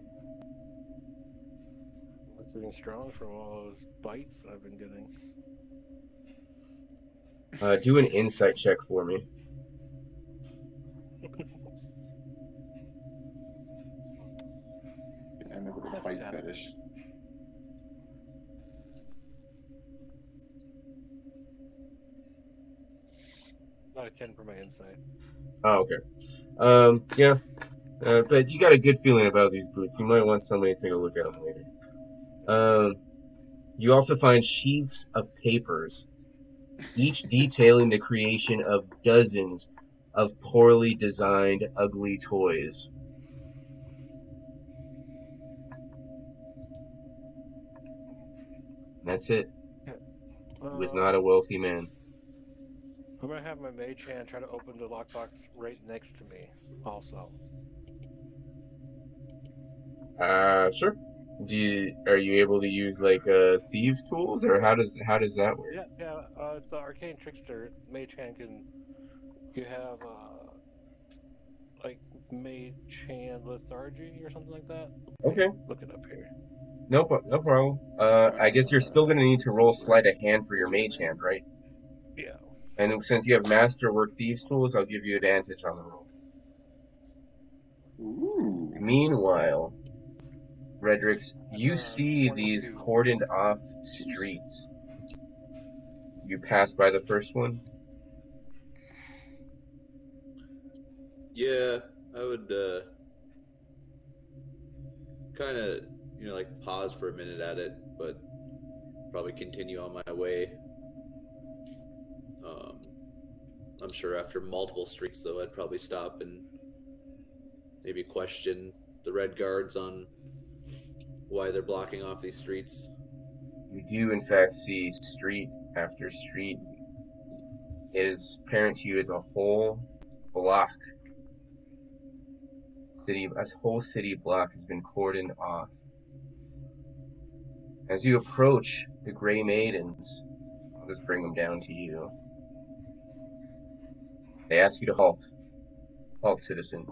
It's getting strong from all those bites I've been getting. Do an insight check for me. And with a bite fetish. Not a 10 for my insight. Oh, okay. Yeah. But you got a good feeling about these boots. You might want somebody to take a look at them later. You also find sheets of papers, each detailing the creation of dozens of poorly designed, ugly toys. That's it. He was not a wealthy man. I'm gonna have my mage hand try to open the lockbox right next to me, also. Sure. Are you able to use like thieves' tools, or how does that work? Yeah. It's the arcane trickster. Mage hand can. You have like mage hand lethargy or something like that. Okay. Look it up here. No problem. I guess you're still gonna need to roll sleight of hand for your mage hand, right? Yeah. And since you have masterwork thieves' tools, I'll give you advantage on the roll. Ooh. Meanwhile, Redrix, you see 22. these cordoned off streets. You pass by the first one? Yeah, I would kind of, like pause for a minute at it, but probably continue on my way. I'm sure after multiple streets, though, I'd probably stop and maybe question the Red Guards on why they're blocking off these streets. You do, in fact, see street after street. It is apparent to you as a whole block. A whole city block has been cordoned off. As you approach the Grey Maidens, I'll just bring them down to you. They ask you to halt. Halt, citizen.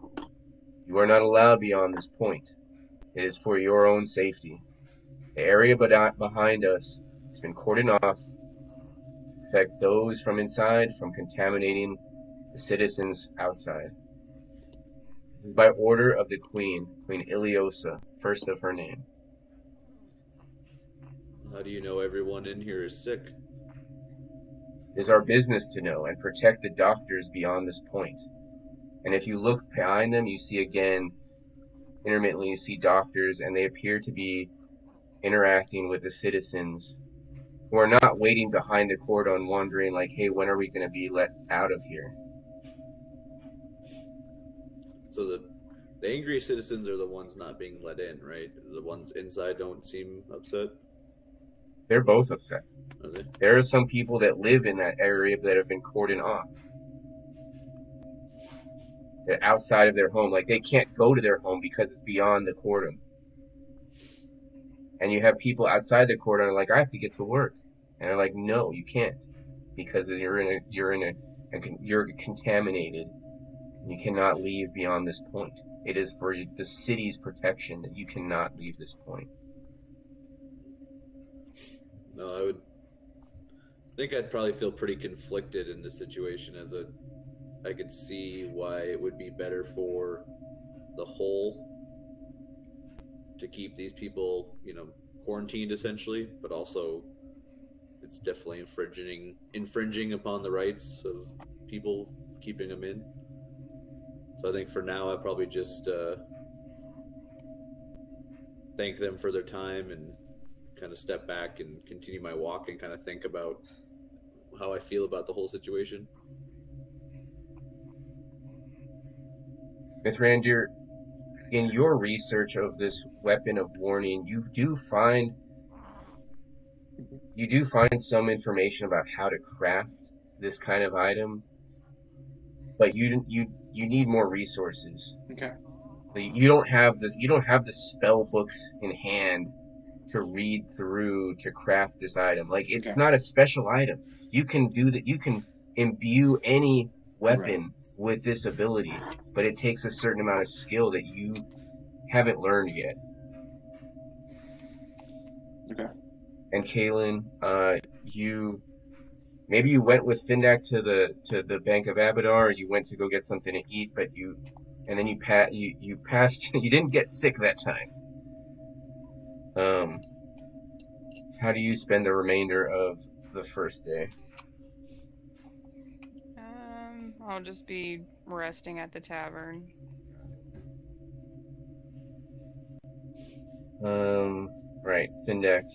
You are not allowed beyond this point. It is for your own safety. The area behind us has been cordoned off to protect those from inside from contaminating the citizens outside. This is by order of the Queen, Queen Iliosa, first of her name. How do you know everyone in here is sick? It is our business to know and protect the doctors beyond this point. And if you look behind them, you see again, intermittently, you see doctors, and they appear to be interacting with the citizens who are not waiting behind the cordon wondering like, hey, when are we going to be let out of here? So the angry citizens are the ones not being let in, right? The ones inside don't seem upset? They're both upset. Are they? There are some people that live in that area that have been cordoned off. They're outside of their home. Like, they can't go to their home because it's beyond the cordon. And you have people outside the cordon like, I have to get to work. And they're like, no, you can't. Because you're contaminated. You cannot leave beyond this point. It is for the city's protection that you cannot leave this point. No, I think I'd probably feel pretty conflicted in this situation, as I could see why it would be better for the whole to keep these people, quarantined essentially, but also it's definitely infringing upon the rights of people, keeping them in. So I think for now, I probably just thank them for their time and kind of step back and continue my walk and kind of think about how I feel about the whole situation. Mithrandir, in your research of this weapon of warning, you do find some information about how to craft this kind of item, but you need more resources. Okay. You don't have the spell books in hand to read through to craft this item. Like, it's Okay. not a special item. You can do that. You can imbue any weapon with this ability, but it takes a certain amount of skill that you haven't learned yet. Okay. And Kaylin, maybe you went with Findak to the Bank of Abadar, or you went to go get something to eat, but you passed. You didn't get sick that time. How do you spend the remainder of the first day? I'll just be resting at the tavern. Right, Findak.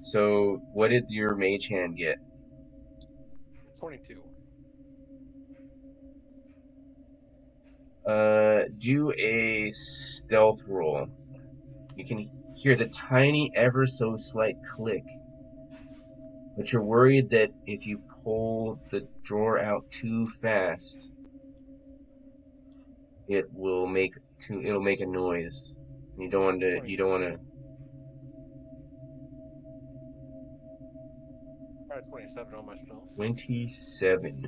So, what did your mage hand get? 22. Do a stealth roll. You can hear the tiny, ever so slight click, but you're worried that if you pull the drawer out too fast, it'll make a noise. You don't want to. I had 27 on my spells. 27.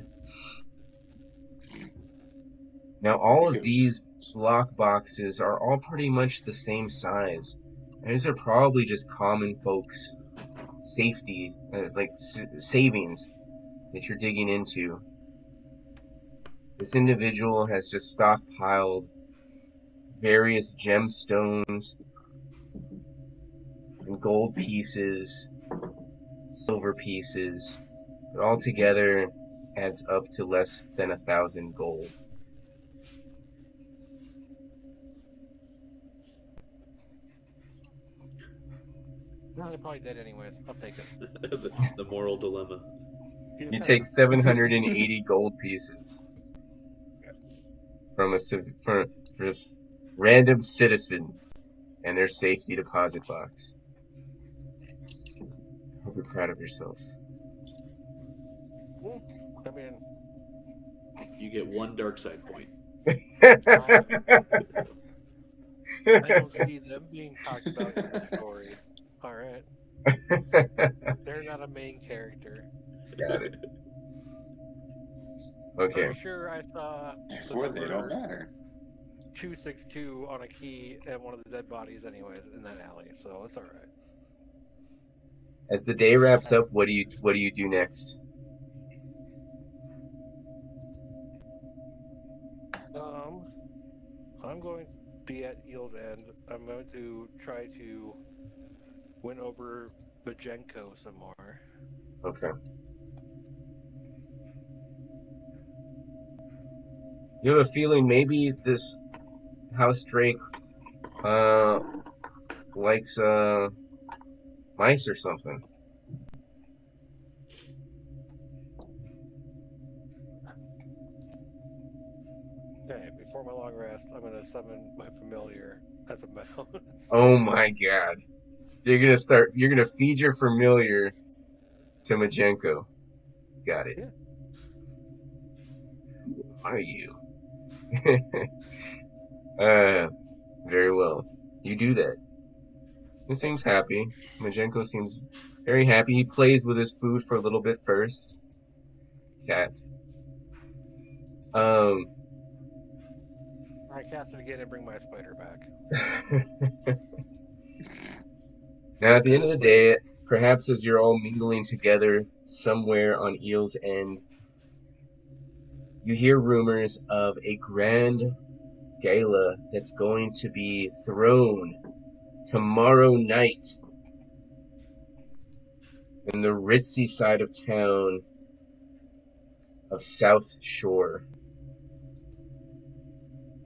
Now, all of these lock boxes are all pretty much the same size. And these are probably just common folks' safety, savings that you're digging into. This individual has just stockpiled various gemstones and gold pieces, silver pieces, but all together adds up to less than 1,000 gold. No, they're probably dead anyways. I'll take it. That's the moral dilemma. You take 780 gold pieces from this random citizen and their safety deposit box. Hope you're proud of yourself. I mean, You get one dark side point. I don't see them being talked about in the story. Alright. They're not a main character. Got it. Okay. I'm sure I saw Therefore, they don't matter. 262 on a key and one of the dead bodies anyways in that alley, so it's alright. As the day wraps up, what do you do next? I'm going to be at Eel's End. I'm going to try to win over Bajenko some more. Okay. You have a feeling maybe this House Drake likes mice or something. Okay, before my long rest, I'm going to summon my familiar as a mouse. Oh my god. You're gonna feed your familiar to Majenko. Got it. Yeah. Who are you? Very well. You do that. He seems happy. Majenko seems very happy. He plays with his food for a little bit first. Cat. I cast it again and bring my spider back. Now, at the end of the day, perhaps as you're all mingling together somewhere on Eel's End, you hear rumors of a grand gala that's going to be thrown tomorrow night in the ritzy side of town of South Shore.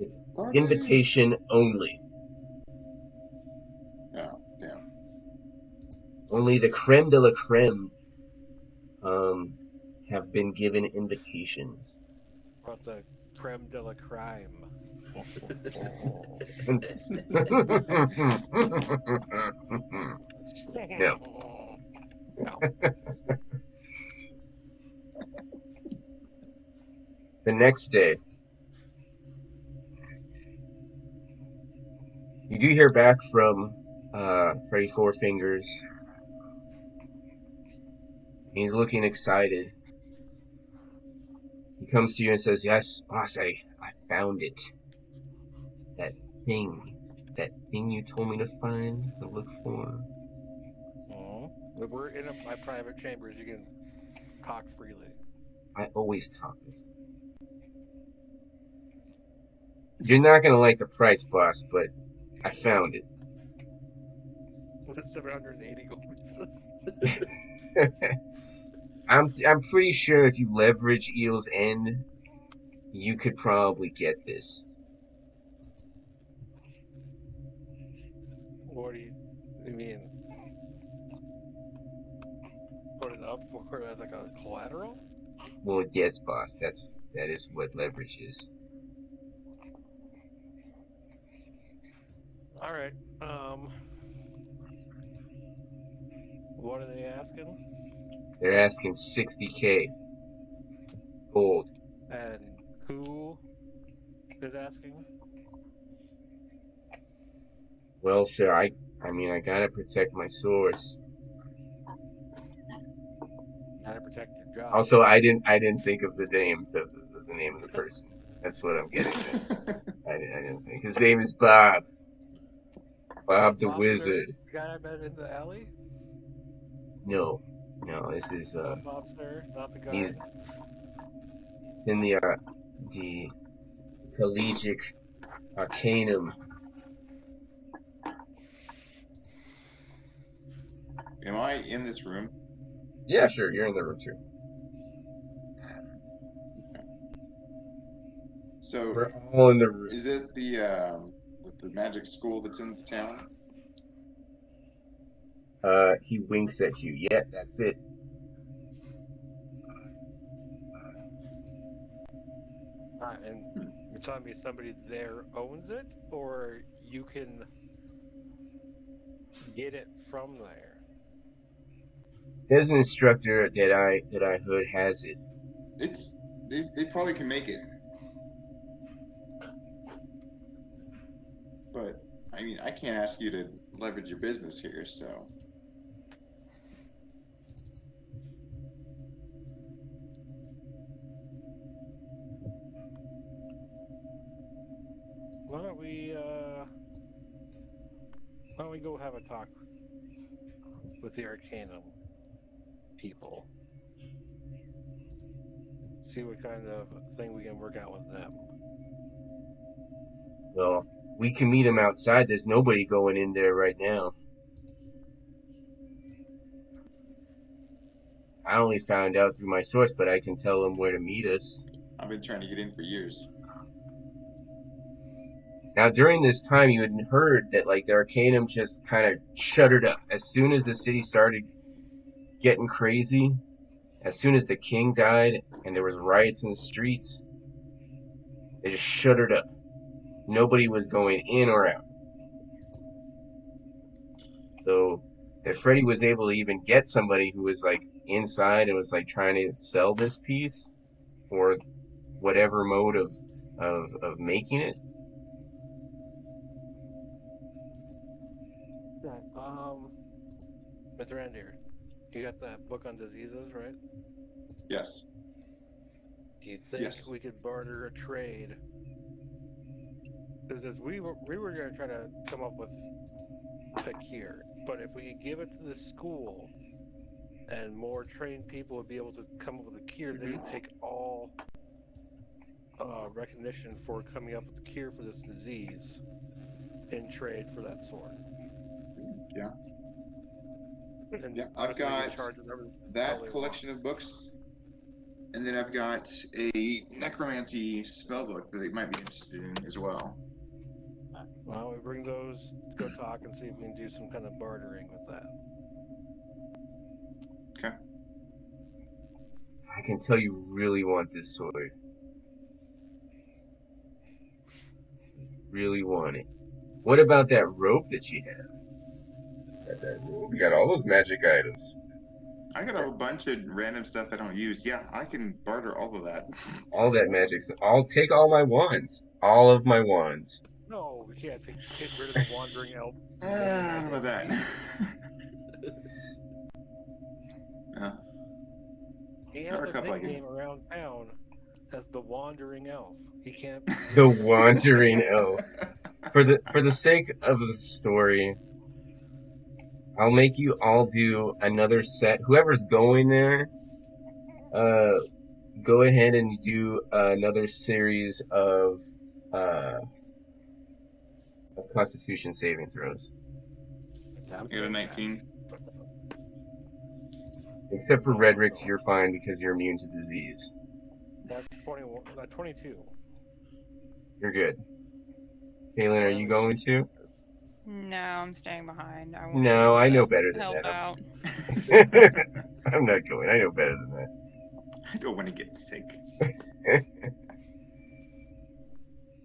It's invitation only. Oh, damn. Only the creme de la creme have been given invitations. About the creme de la crime. No. No. The next day, you do hear back from Freddy Four Fingers. He's looking excited. He comes to you and says, "Yes, boss, I found it. That thing you told me to find, to look for." We're in my private chambers. You can talk freely. I always talk this. You're not gonna like the price, boss, but I found it. 780 gold pieces. I'm pretty sure if you leverage Eel's End, you could probably get this. What do you mean? Put it up for as like a collateral? Well, yes, boss. That is what leverage is. All right. What are they asking? They're asking 60K gold. And who is asking? Well, sir, I mean, I gotta protect my source. Gotta protect your job. Also, I didn't think of the name of the name of the person. That's what I'm getting at. I didn't think. His name is Bob. Bob the Wizard. Sir? The guy I met in the alley? No, this is Not Bob Sir, not the guy. It's in the Collegic Arcanum. Am I in this room? Yeah, sure, you're in the room too. So, We're all in the room. is it the magic school that's in the town? He winks at you. Yeah, that's it. And you're telling me somebody there owns it, or you can get it from there? There's an instructor that I heard has it. They probably can make it. But I mean, I can't ask you to leverage your business here, so. Why don't we go have a talk with the Arcanum people? See what kind of thing we can work out with them. Well, we can meet him outside. There's nobody going in there right now. I only found out through my source, but I can tell him where to meet us. I've been trying to get in for years. Now, during this time, you had heard that, like, the Arcanum just kind of shuttered up. As soon as the city started getting crazy, as soon as the king died and there was riots in the streets, they just shuttered up. Nobody was going in or out. So, that Freddy was able to even get somebody who was, like, inside and was, like, trying to sell this piece, or whatever mode of making it. Mr. Randier, you got that book on diseases, right? Yes. Do you think Yes. we could barter a trade is we were going to try to come up with a cure, but if we could give it to the school, and more trained people would be able to come up with a cure, they would take all recognition for coming up with a cure for this disease in trade for that sword. Yeah. And Yeah, I've obviously they get got charged whatever the hell that they collection of books, and then I've got a necromancy spellbook that they might be interested in as well. want. Well, we bring those, go talk, and see if we can do some kind of bartering with that. Okay. I can tell you really want this sword. Really want it. What about that rope that you have? Got that rope. You got all those magic items. I got a whole bunch of random stuff I don't use. Yeah, I can barter all of that. All that magic stuff. I'll take all my wands. All of my wands. No, we can't get rid of the wandering elf. I don't know about that. Yeah. He There are has a a couple I can- nickname around town as the Wandering Elf. He can't. The wandering elf. For the sake of the story, I'll make you all do another set. Whoever's going there, go ahead and do another series of Constitution saving throws. I got a 19. Except for Redrick's, you're fine because you're immune to disease. That's 21. 22. You're good. Kaylin, are you going to? No, I'm staying behind. I won't No, I know help better than that. out. I'm not going. I know better than that. I don't want to get sick.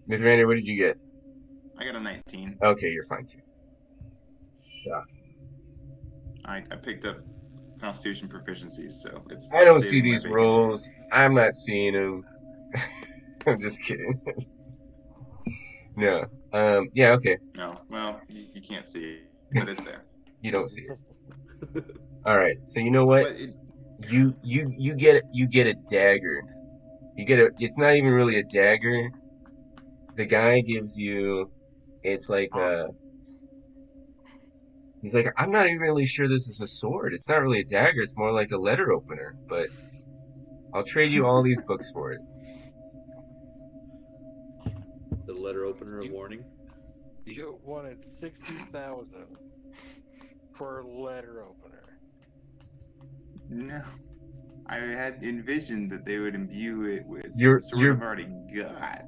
Ms. Rander, what did you get? I got a 19. Okay, you're fine too. Shock. I picked up Constitution proficiencies, so it's. I don't see saving my these bacon. rolls. I'm not seeing them. I'm just kidding. No. Yeah, okay. No, well, you can't see it, but it's there. You don't see it. All right. So you know what? But it, You get a dagger. It's not even really a dagger. The guy gives you, it's like he's like, I'm not even really sure this is a sword. It's not really a dagger. It's more like a letter opener. But I'll trade you all these books for it. The letter opener of warning. You wanted 60,000 for a letter opener. no, I had envisioned that they would imbue it with You're- the sword you're- I've already got.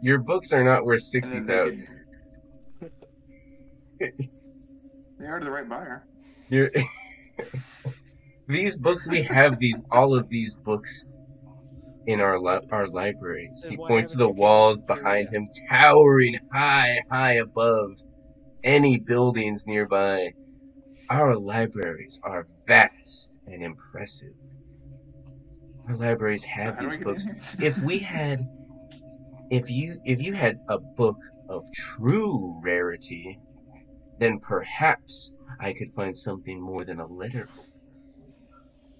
Your books are not worth And then they 60,000. They are to the right buyer. You're these books, we have all of these books in our libraries. Then He why points to haven't the you given walls us here behind yet? him, towering high above any buildings nearby. Our libraries are vast and impressive. Our libraries So have how do I these get books. in here? If you had a book of true rarity, then perhaps I could find something more than a letter opener.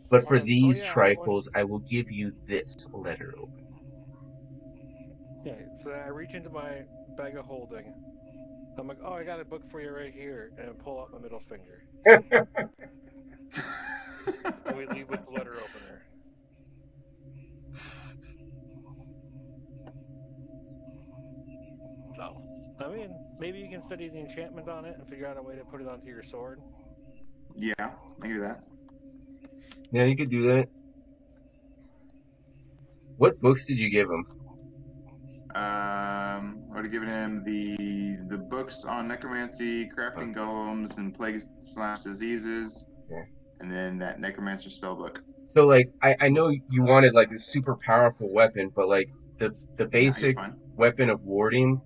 But for Oh, these yeah, trifles, I will give you this letter opener. Okay, so I reach into my bag of holding. I'm like, oh, I got a book for you right here, and I pull out my middle finger. And we leave with the letter opener. No. I mean, maybe you can study the enchantment on it and figure out a way to put it onto your sword. Yeah, I can do that. Yeah, you could do that. What books did you give him? I would have given him the books on necromancy, crafting golems, and plagues/diseases, Yeah. and then that necromancer spellbook. So, like, I know you wanted, like, this super powerful weapon, but, like, the basic fine. weapon of warding,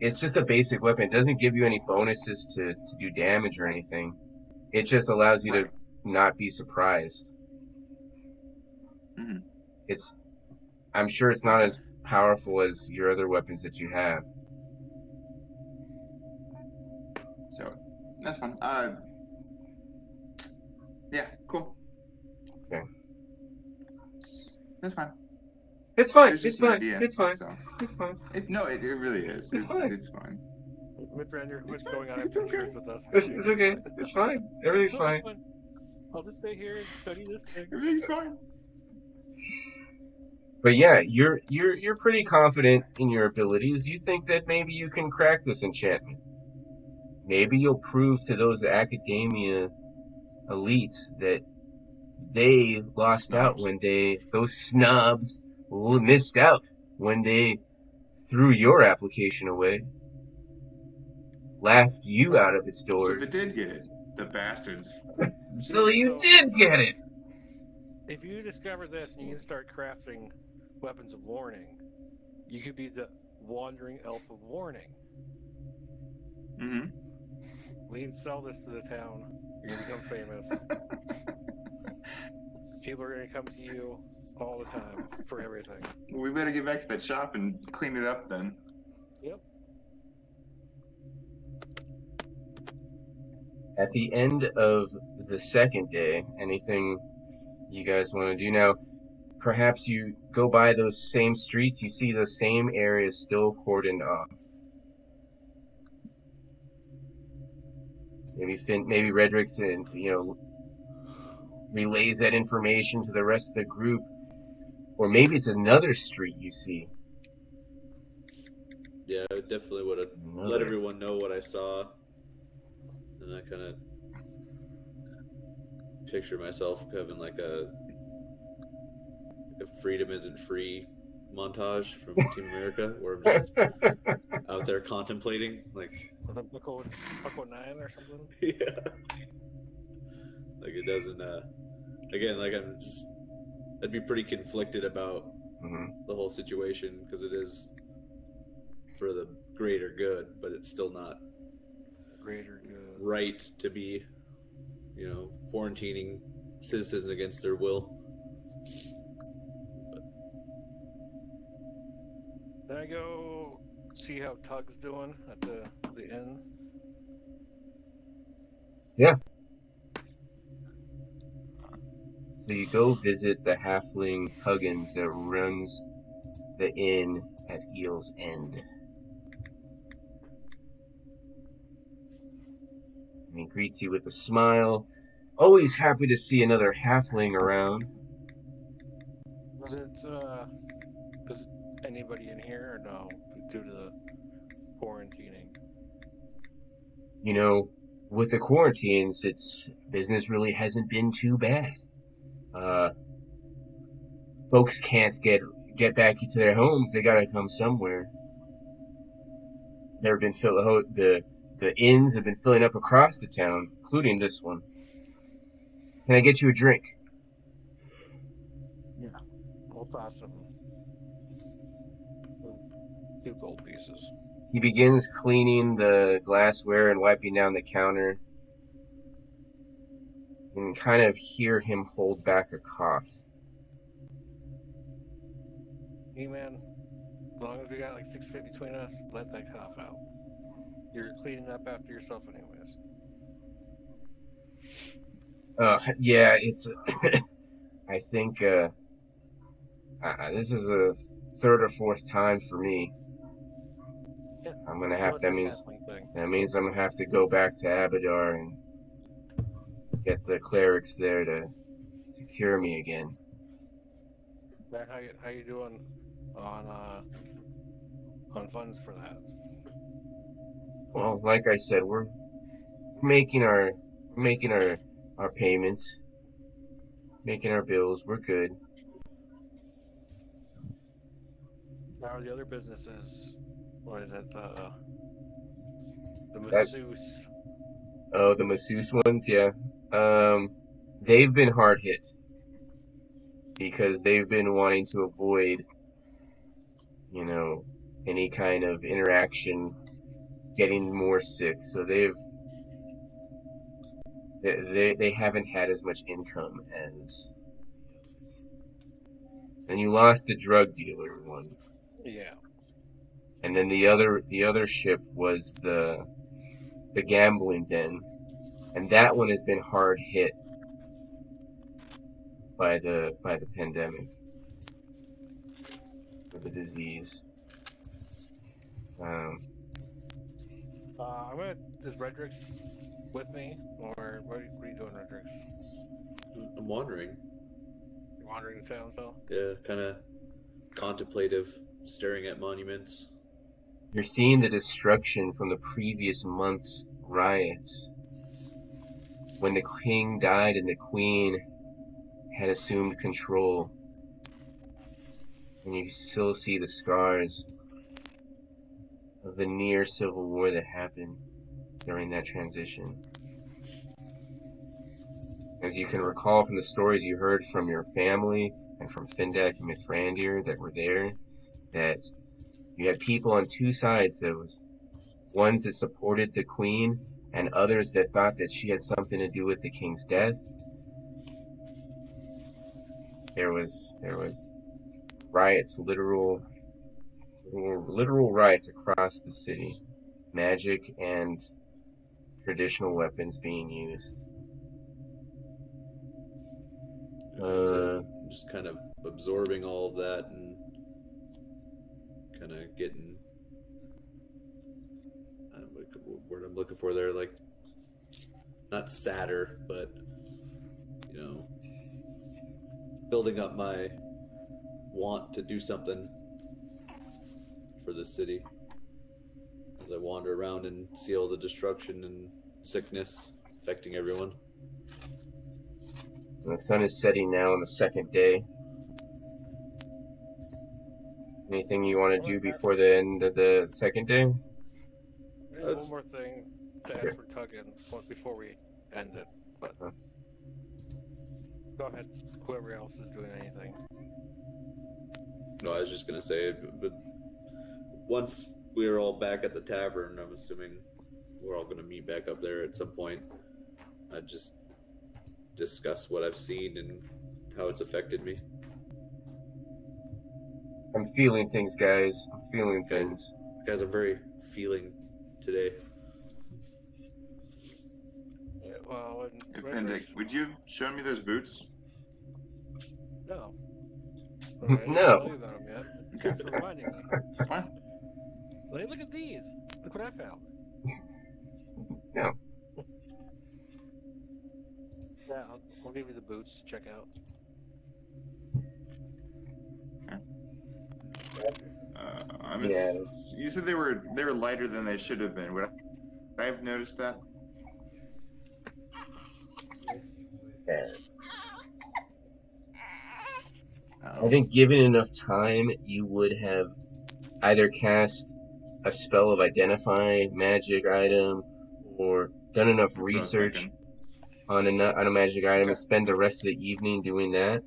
it's just a basic weapon. It doesn't give you any bonuses to do damage or anything. It just allows you to not be surprised. Mhm. I'm sure it's not as powerful as your other weapons that you have. So that's fine. Yeah, cool. Okay. That's fine. It's fine. It's It's just an fine. idea. It's fine. So It's fine. it really is. It's fine. It's fine. Midbrander, It's what's fine. going on It's in okay. pictures with us? It's okay. It's fine. Everything's No, fine. it's fine. I'll just stay here and study this thing. Everything's fine. But yeah, you're pretty confident in your abilities. You think that maybe you can crack this enchantment. Maybe you'll prove to those academia elites that they lost out Snobs. when those snobs missed out when they threw your application away, laughed you out of its So doors. they did get it, the bastards. So you did get it. If you discover this and you can start crafting weapons of warning, you could be the wandering elf of warning. Mm-hmm. We can sell this to the town. You're gonna become famous. People are gonna come to you all the time for everything. We better get back to that shop and clean it up then. Yep. At the end of the second day, anything you guys want to do now? Perhaps you go by those same streets, you see those same areas still cordoned off. Maybe Redrick's, relays that information to the rest of the group, or maybe it's another street you see. Yeah, I definitely would have let everyone know what I saw, and I kind of picture myself having like a freedom isn't free montage from Team America, where I'm just out there contemplating, like Bucko 9 or something. yeah, like it doesn't. Again, like I'd be pretty conflicted about the whole situation because it is for the greater good, but it's still not Greater good. right to be, quarantining citizens against their will. Then I go see how Tug's doing at the inn. Yeah. So you go visit the halfling Huggins that runs the inn at Eel's End. And he greets you with a smile. Always happy to see another halfling around. Is anybody in here or no? Due to the quarantining. With the quarantines, business really hasn't been too bad. Folks can't get back into their homes. They gotta come somewhere. The inns have been filling up across the town, including this one. Can I get you a drink? Yeah. We'll toss some 2 gold pieces. He begins cleaning the glassware and wiping down the counter. You can kind of hear him hold back a cough. Hey man, as long as we got like 6 feet between us, let that cough out. You're cleaning up after yourself anyways. Yeah, it's. I think this is the 3rd or 4th time for me. Yeah. I'm gonna have. That means thing. I'm gonna have to go back to Abadar and get the clerics there to cure me again. Man, how you doing on funds for that? Well, like I said, we're making our payments, making our bills. We're good. How are the other businesses? What is it? The masseuse. Oh, the masseuse ones, yeah. They've been hard hit because they've been wanting to avoid, any kind of interaction, getting more sick. So they haven't had as much income as. And you lost the drug dealer one. Yeah. And then the other ship was the gambling den, and that one has been hard hit by the pandemic. the disease. I'm gonna. Is Redrix with me, or what are you doing, Redrix? I'm wandering. You wandering the town still? Yeah, kind of contemplative, staring at monuments. You're seeing the destruction from the previous month's riots, when the king died and the queen had assumed control. And you still see the scars of the near civil war that happened during that transition. As you can recall from the stories you heard from your family and from Findak and Mithrandir that were there, that you had people on two sides. There was ones that supported the queen and others that thought that she had something to do with the king's death. There was riots, literal riots across the city. Magic and traditional weapons being used. I'm just kind of absorbing all of that and kind of getting what word I'm looking for there, like not sadder, but you know, building up my want to do something for the city as I wander around and see all the destruction and sickness affecting everyone. And the sun is setting now on the second day. Anything you want to do before the end of the second day? One more thing to ask for Tuggin before we end it, but go ahead. Whoever else is doing anything. No, I was just gonna say, but once we're all back at the tavern, I'm assuming we're all gonna meet back up there at some point. I just discuss what I've seen and how it's affected me. I'm feeling things, guys. I'm feeling things. Guys, I'm very feeling today. Yeah, well, Hey, Pendic, would you show me those boots? No. No. I didn't tell you about them yet. Thanks for reminding me. Fine. Hey, look at these. Look what I found. No. Yeah, I'll give you the boots to check out. You said they were lighter than they should have been. Would I have noticed that? Yeah. I think given enough time, you would have either cast a spell of identify magic item or done enough That's what I was research thinking. on a magic item Okay. and spend the rest of the evening doing that,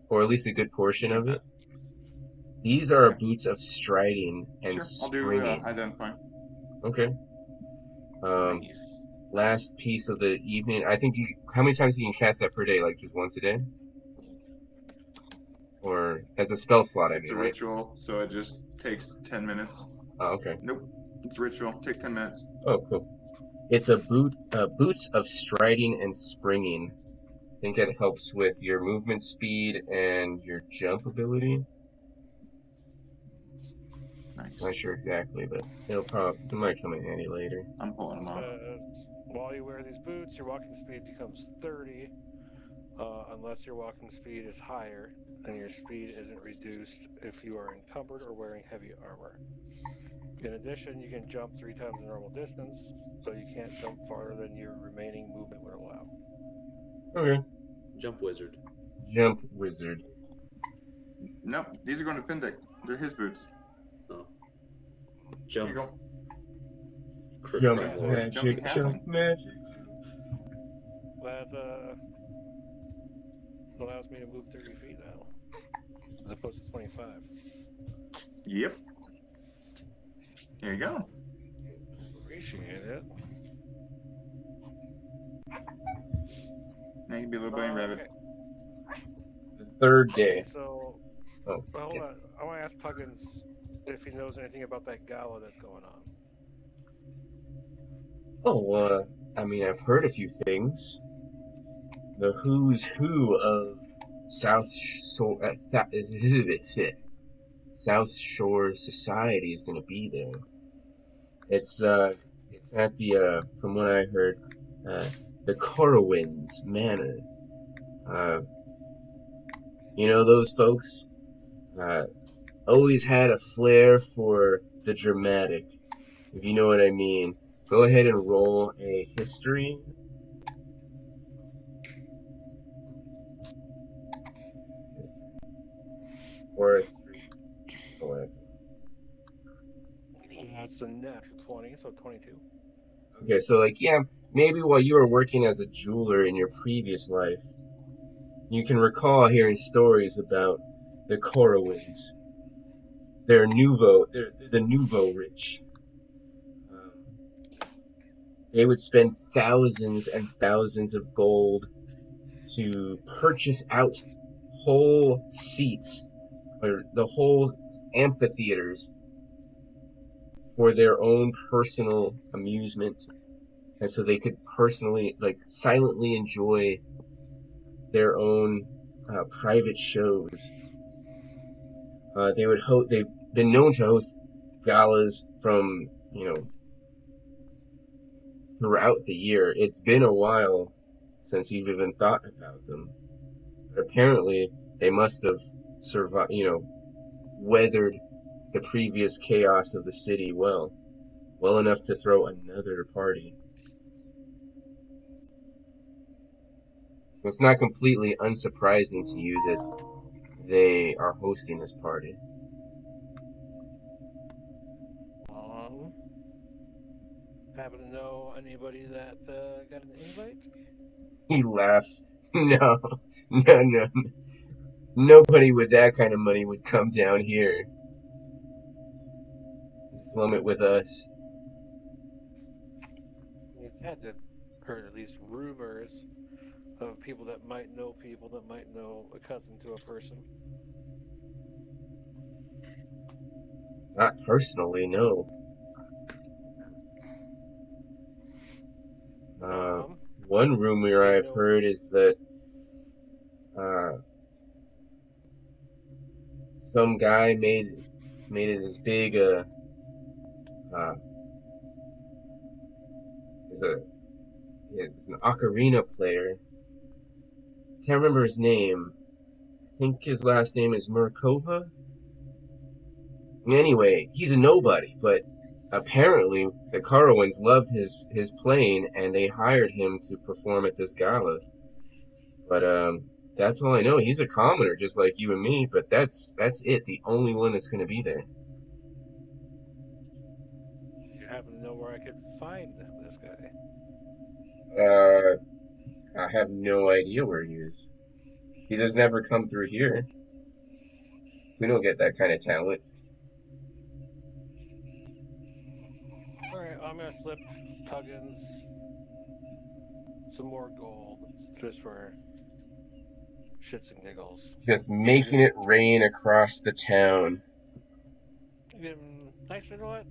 or at least a good portion of it. These are Okay. boots of striding and Sure, I'll do springing. identify. Okay. Nice. Last piece of the evening. I think how many times you can cast that per day? Like just once a day? Or as a spell slot, It's a right? ritual, so it just takes 10 minutes. Oh, okay. Nope. It's a ritual. Takes 10 minutes. Oh, cool. It's a boots of striding and springing. I think it helps with your movement speed and your jump ability. Nice. Not sure exactly, but it might come in handy later. I'm pulling them off. While you wear these boots, your walking speed becomes 30, unless your walking speed is higher, and your speed isn't reduced if you are encumbered or wearing heavy armor. In addition, you can jump 3 times the normal distance, so you can't jump farther than your remaining movement would allow. Okay. Jump wizard. Jump wizard. Nope. These are going to Findic. They're his boots. Oh. Here you Jump. go. Jump Crime lord. magic. Jumping Jump magic. That allows me to move 30 feet now, as opposed to 25. Yep. Here you go. Appreciate it. Now you can be a little bunny rabbit. Okay. The third day. So, Oh, hold yes. on. I want to ask Puggins if he knows anything about that gala that's going on. Oh, I mean, I've heard a few things. The who's who of South Shore Society is going to be there. It's at the from what I heard, the Corowinds Manor. You know those folks? Always had a flair for the dramatic, if you know what I mean. Go ahead and roll a history. Forestry. Whatever. That's a natural 20, so 22. Okay, so yeah, maybe while you were working as a jeweler in your previous life, you can recall hearing stories about the Corowinds. They're the nouveau rich. They would spend thousands and thousands of gold to purchase out whole seats or the whole amphitheaters for their own personal amusement, and so they could personally, silently enjoy their own private shows. They've been known to host galas from, throughout the year. It's been a while since you've even thought about them. But apparently, they must have survived, weathered the previous chaos of the city well enough to throw another party. So it's not completely unsurprising to you that they are hosting this party. Happen to know anybody that got an invite? He laughs. No. Nobody with that kind of money would come down here. Slum it with us. You've had to heard at least rumors of people that might know a cousin to a person. Not personally, no. One rumor I've heard is that some guy made it as big is an ocarina player. Can't remember his name. I think his last name is Murkova. Anyway, he's a nobody, but apparently the Corowinds loved his playing and they hired him to perform at this gala. But that's all I know. He's a commoner just like you and me, but that's it. The only one that's going to be there. You happen to know where I could find this guy? I have no idea where he is. He doesn't ever come through here. We don't get that kind of talent. Alright, I'm gonna slip Tuggins some more gold just for shits and giggles. Just making it rain across the town. Give him, actually, you know what?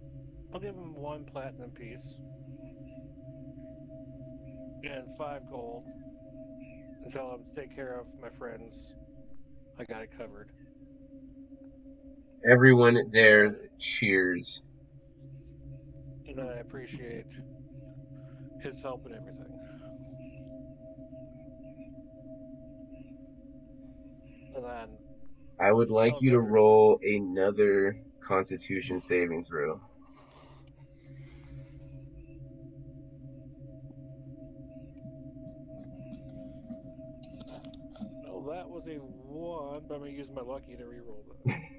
I'll give him 1 platinum piece and 5 gold and tell him to take care of my friends. I got it covered. Everyone there cheers. And I appreciate his help and everything. And then I would like you to roll another Constitution saving throw. well, that was a 1, but I'm gonna use my lucky to reroll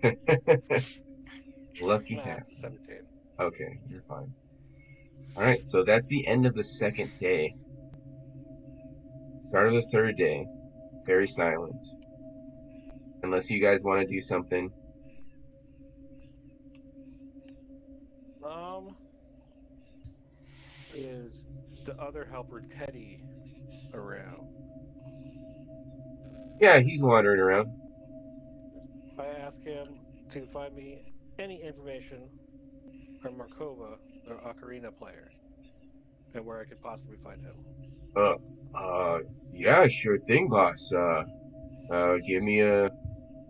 that. Lucky Nah, half. it's a 17. Okay, you're fine. Alright, so that's the end of the second day. Start of the third day. Very silent. Unless you guys want to do something. Is the other helper Teddy around? Yeah, he's wandering around. I ask him to find me any information on Markova, the ocarina player, and where I could possibly find him. Yeah, sure thing, boss. Give me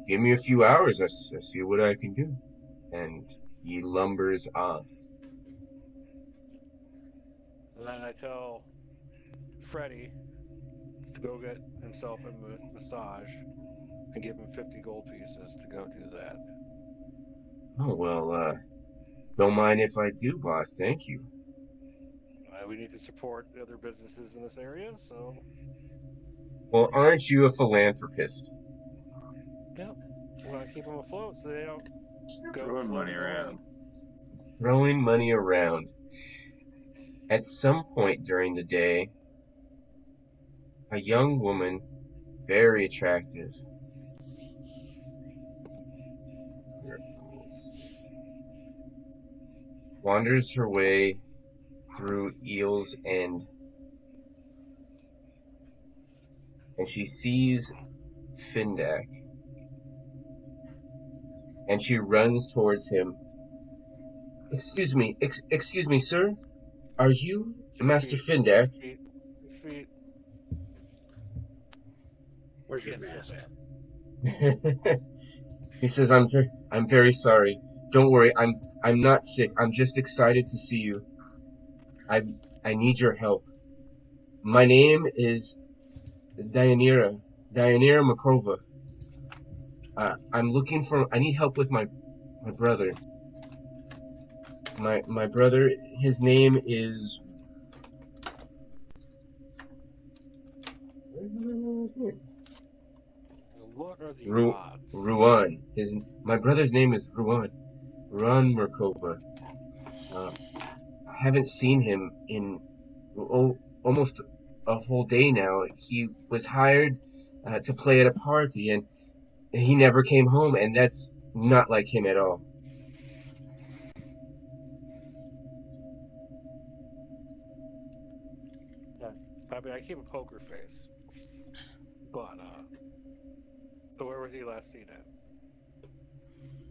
give me a few hours. I'll see what I can do. And he lumbers off. And then I tell Freddy to go get himself a massage and give him 50 gold pieces to go do that. Oh, well, don't mind if I do, boss. Thank you. We need to support the other businesses in this area, so Well, aren't you a philanthropist? yeah, we want to keep them afloat so they don't go Throwing money floating away. around. Throwing money around. At some point during the day, a young woman, very attractive, wanders her way through Eel's End, and she sees Findak, and she runs towards him. Excuse me, sir. Are you Master Findak? 6 feet. Where's your Yes, mask? He says, I'm very sorry. Don't worry, I'm not sick. I'm just excited to see you. I need your help. My name is Dyanira Makova. I need help with my brother. My brother, his name is... What are the Ru- odds? Ruan. My brother's name is Ruan. Ruan Markova. I haven't seen him in almost a whole day now. He was hired to play at a party, and he never came home, and that's not like him at all. I mean, I keep a poker face, but where was he last seen at?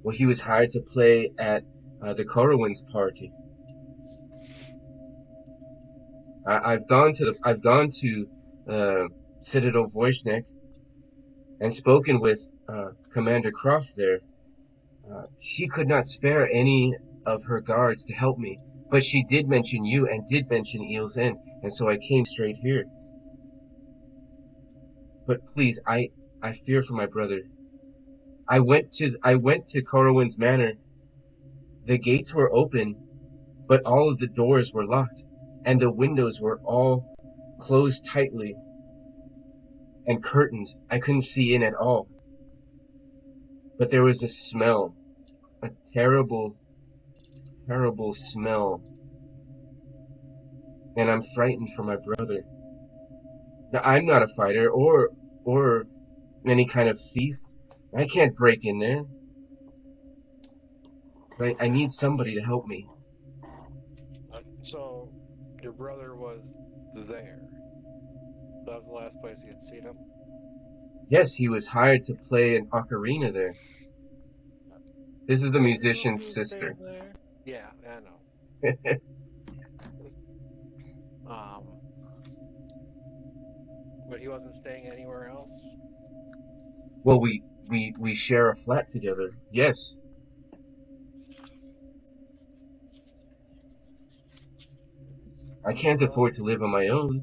Well, he was hired to play at the Corowin's party. I've gone to Citadel Voishnek and spoken with Commander Croft there. She could not spare any of her guards to help me, but she did mention you and did mention Eel's End, and so I came straight here. But please, I fear for my brother. I went to Corowin's Manor. The gates were open, but all of the doors were locked, and the windows were all closed tightly and curtained. I couldn't see in at all. But there was a smell, a terrible, terrible smell, and I'm frightened for my brother. Now, I'm not a fighter or any kind of thief. I can't break in there. But I need somebody to help me. So, your brother was there. That was the last place you had seen him? Yes, he was hired to play an ocarina there. This is the musician's sister. Yeah, I know. But he wasn't staying anywhere else? Well, we share a flat together. Yes. I can't afford to live on my own.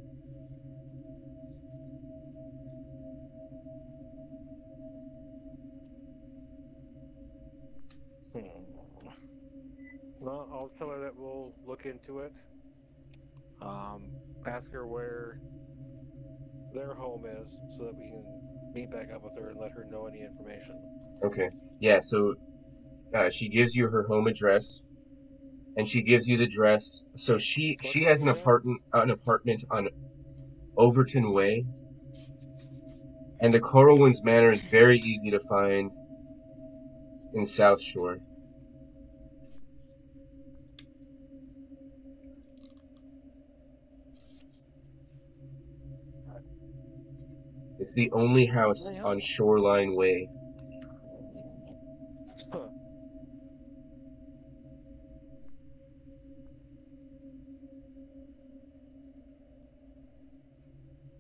Well, I'll tell her that we'll look into it. Ask her where their home is so that we can meet back up with her and let her know any information. Okay. Yeah, so she gives you her home address, and she gives you the dress. So she has an apartment on Overton Way, and the Corowin's Manor is very easy to find in South Shore. It's the only house on Shoreline Way. Huh.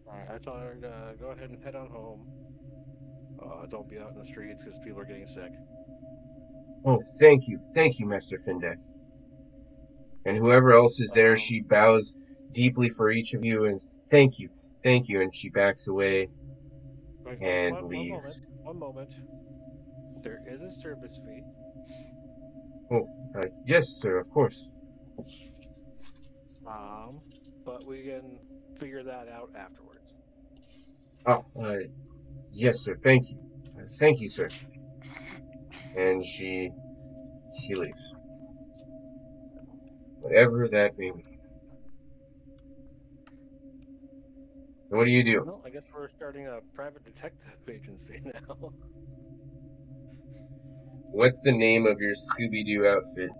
Alright, I told her to go ahead and head on home. Don't be out in the streets because people are getting sick. Oh, thank you, Master Findek. And whoever else is there, she bows deeply for each of you and thank you, and she backs away and leaves. One moment. There is a service fee. Oh, yes, sir, of course. But we can figure that out afterwards. Oh, yes, sir, thank you. Thank you, sir. And she leaves. Whatever that may mean. So what do you do? Well, I guess we're starting a private detective agency now. What's the name of your Scooby-Doo outfit?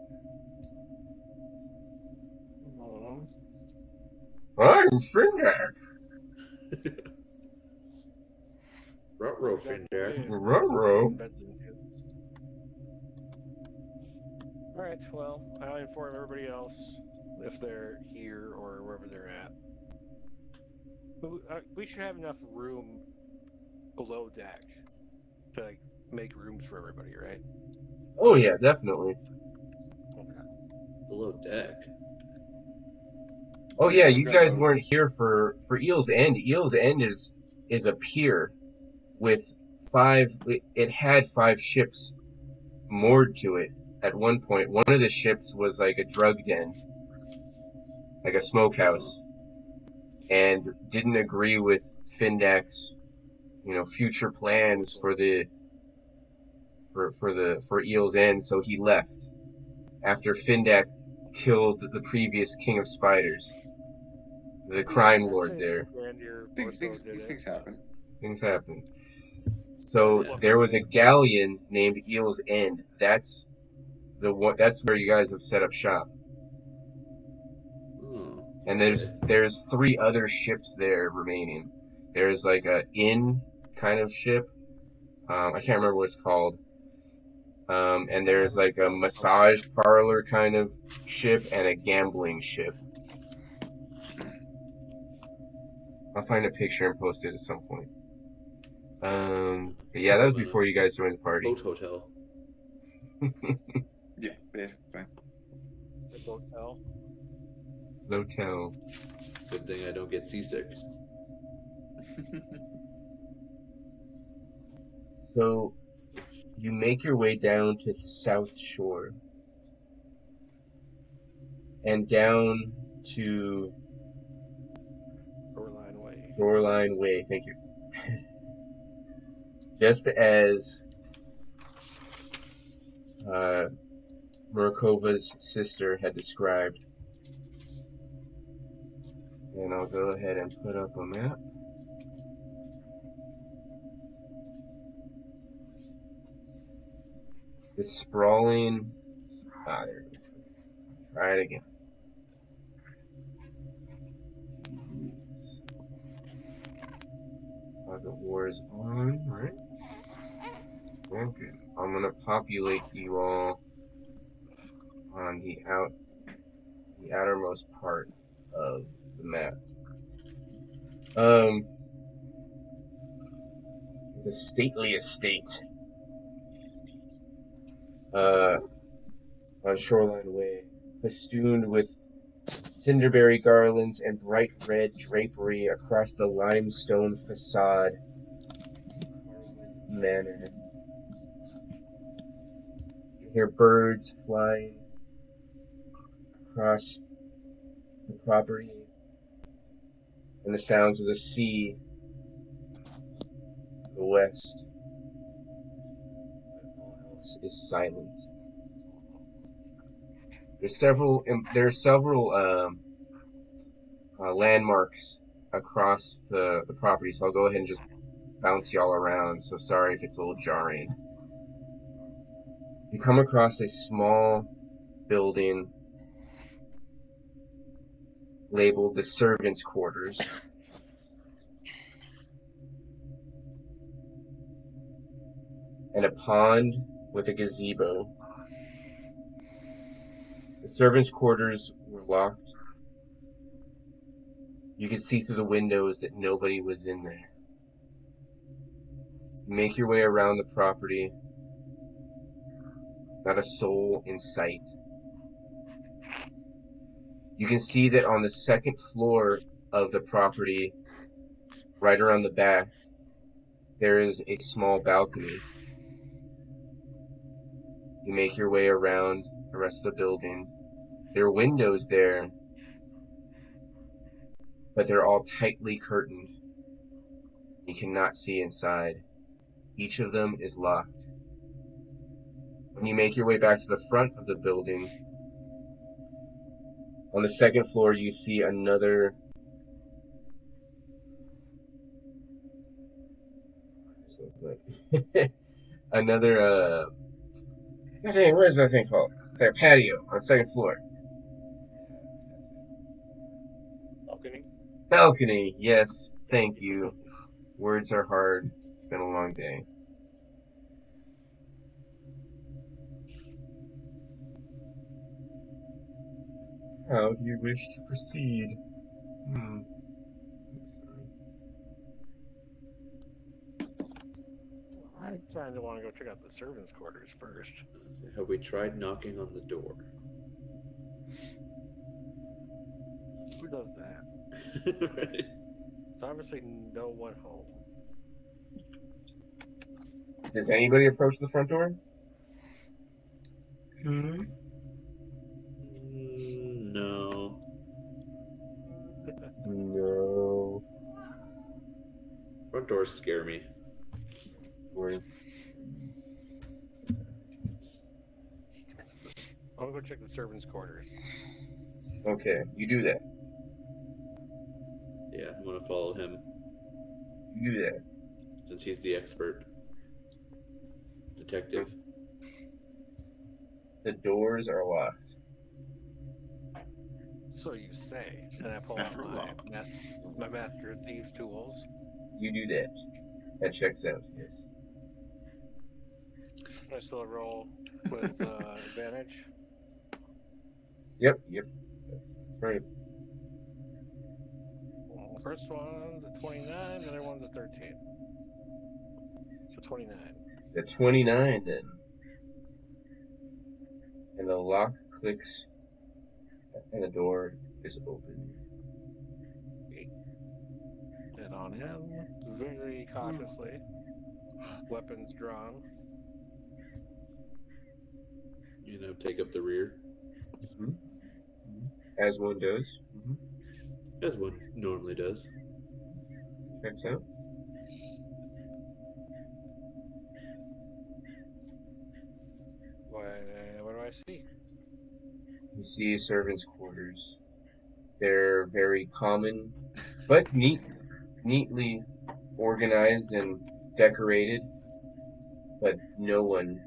I'm Findek. Ruh-roh, Findek. Ruh-roh. Alright, well, I'll inform everybody else if they're here or wherever they're at. We should have enough room below deck to make rooms for everybody, right? Oh yeah, definitely. Okay. Below deck. Oh yeah, you guys weren't here for Eel's End. Eel's End is a pier with it had 5 ships moored to it at one point. One of the ships was like a drug den, like a smokehouse, and didn't agree with Findek's, future plans for Eel's End, so he left after Findek killed the previous King of Spiders, the crime lord there. These things happen. Things happen. So there was a galleon named Eel's End. That's where you guys have set up shop. And there's 3 other ships there remaining. There's like a inn kind of ship. I can't remember what it's called. And there's like a massage parlor kind of ship and a gambling ship. I'll find a picture and post it at some point. But yeah, that was before you guys joined the party. Boat hotel. Yeah, basically. The hotel. Flotel. Good thing I don't get seasick. So, you make your way down to South Shore. And down to Shoreline Way, thank you. Just as Murakova's sister had described. And I'll go ahead and put up a map. The sprawling... there it is. Try it again. The war is on, right? Okay. I'm gonna populate you all on the outermost part of the map. It's a stately estate. On Shoreline Way, festooned with cinderberry garlands and bright red drapery across the limestone facade. Manor. You hear birds flying across the property, and the sounds of the sea to the west. All else is silent. There are several landmarks across the property, so I'll go ahead and just bounce y'all around, so sorry if it's a little jarring. You come across a small building labeled the servants' quarters. And a pond with a gazebo. The servants' quarters were locked. You could see through the windows that nobody was in there. Make your way around the property. Not a soul in sight. You can see that on the second floor of the property, right around the back, there is a small balcony. You make your way around the rest of the building. There are windows there, but they're all tightly curtained. You cannot see inside. Each of them is locked. When you make your way back to the front of the building, on the second floor you see another another what is that thing called? It's like a patio on the second floor. Balcony, yes, thank you. Words are hard. It's been a long day. How do you wish to proceed? I kind of want to go check out the servants' quarters first. Have we tried knocking on the door? Who does that? Right. It's obviously no one home. Does anybody approach the front door? No. No. Front doors scare me. Word. I'll go check the servants' quarters. Okay, you do that. Yeah, I'm gonna follow him You do that. since he's the expert detective. The doors are locked. So you say, and I pull out my master of thieves tools. You do that. That checks out, yes. I still roll with advantage. Yep. That's right. Well, the first one's a 29, the other one's a 13. So 29. The 29 then. And the lock clicks and the door is open. And on him, very cautiously, weapons drawn. Take up the rear. As one does. As one normally does. Checks out. What do I see? You see servants' quarters. They're very common, but neatly organized and decorated. But no one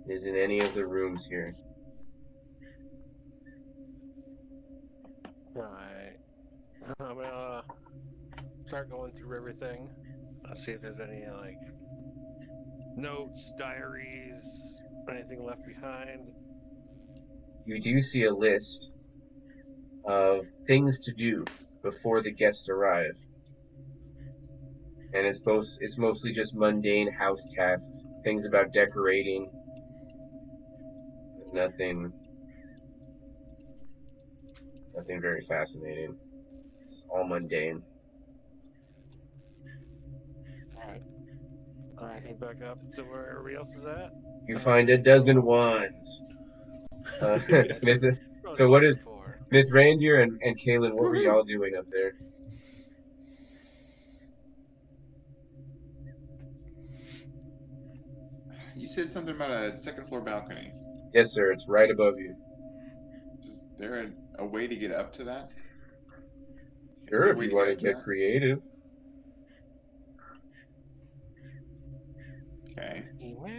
is in any of the rooms here. Right. I'm gonna start going through everything. See if there's any notes, diaries, anything left behind. You do see a list of things to do before the guests arrive. And it's mostly just mundane house tasks, things about decorating. Nothing very fascinating. It's all mundane. Alright. I head back up to where everybody else is at. You find a dozen wands. So what is Miss Randier and Kaylin, what were y'all doing up there? You said something about a second floor balcony. Yes, sir. It's right above you. Is there a way to get up to that? Sure, if you want to get creative. Okay.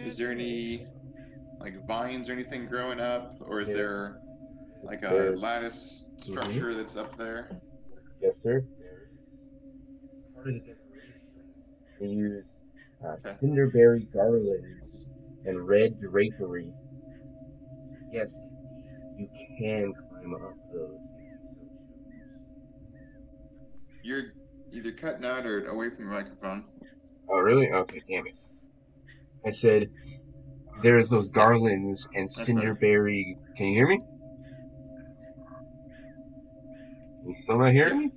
Is there any vines or anything growing up, or is there a lattice structure that's up there? Yes, sir. Part of the decoration. They use cinderberry garlands and red drapery. Yes, you can climb up those. You're either cutting out or away from the microphone. Oh, really? Okay, damn it. I said, there's those garlands and cinderberry. Can you hear me? You still not hearing me?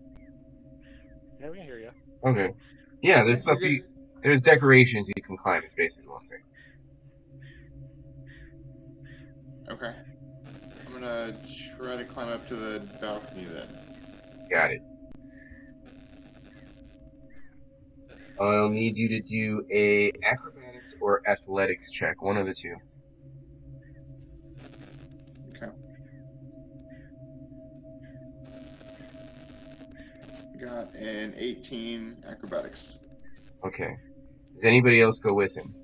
Yeah, we can hear you. Okay. Yeah, there's Yeah, stuff you're there's decorations you can climb, is basically what I'm saying. Okay. I'm gonna try to climb up to the balcony then. Got it. I'll need you to do a acrobatics or athletics check, one of the two. Okay. Got an 18 acrobatics. Okay. Does anybody else go with him?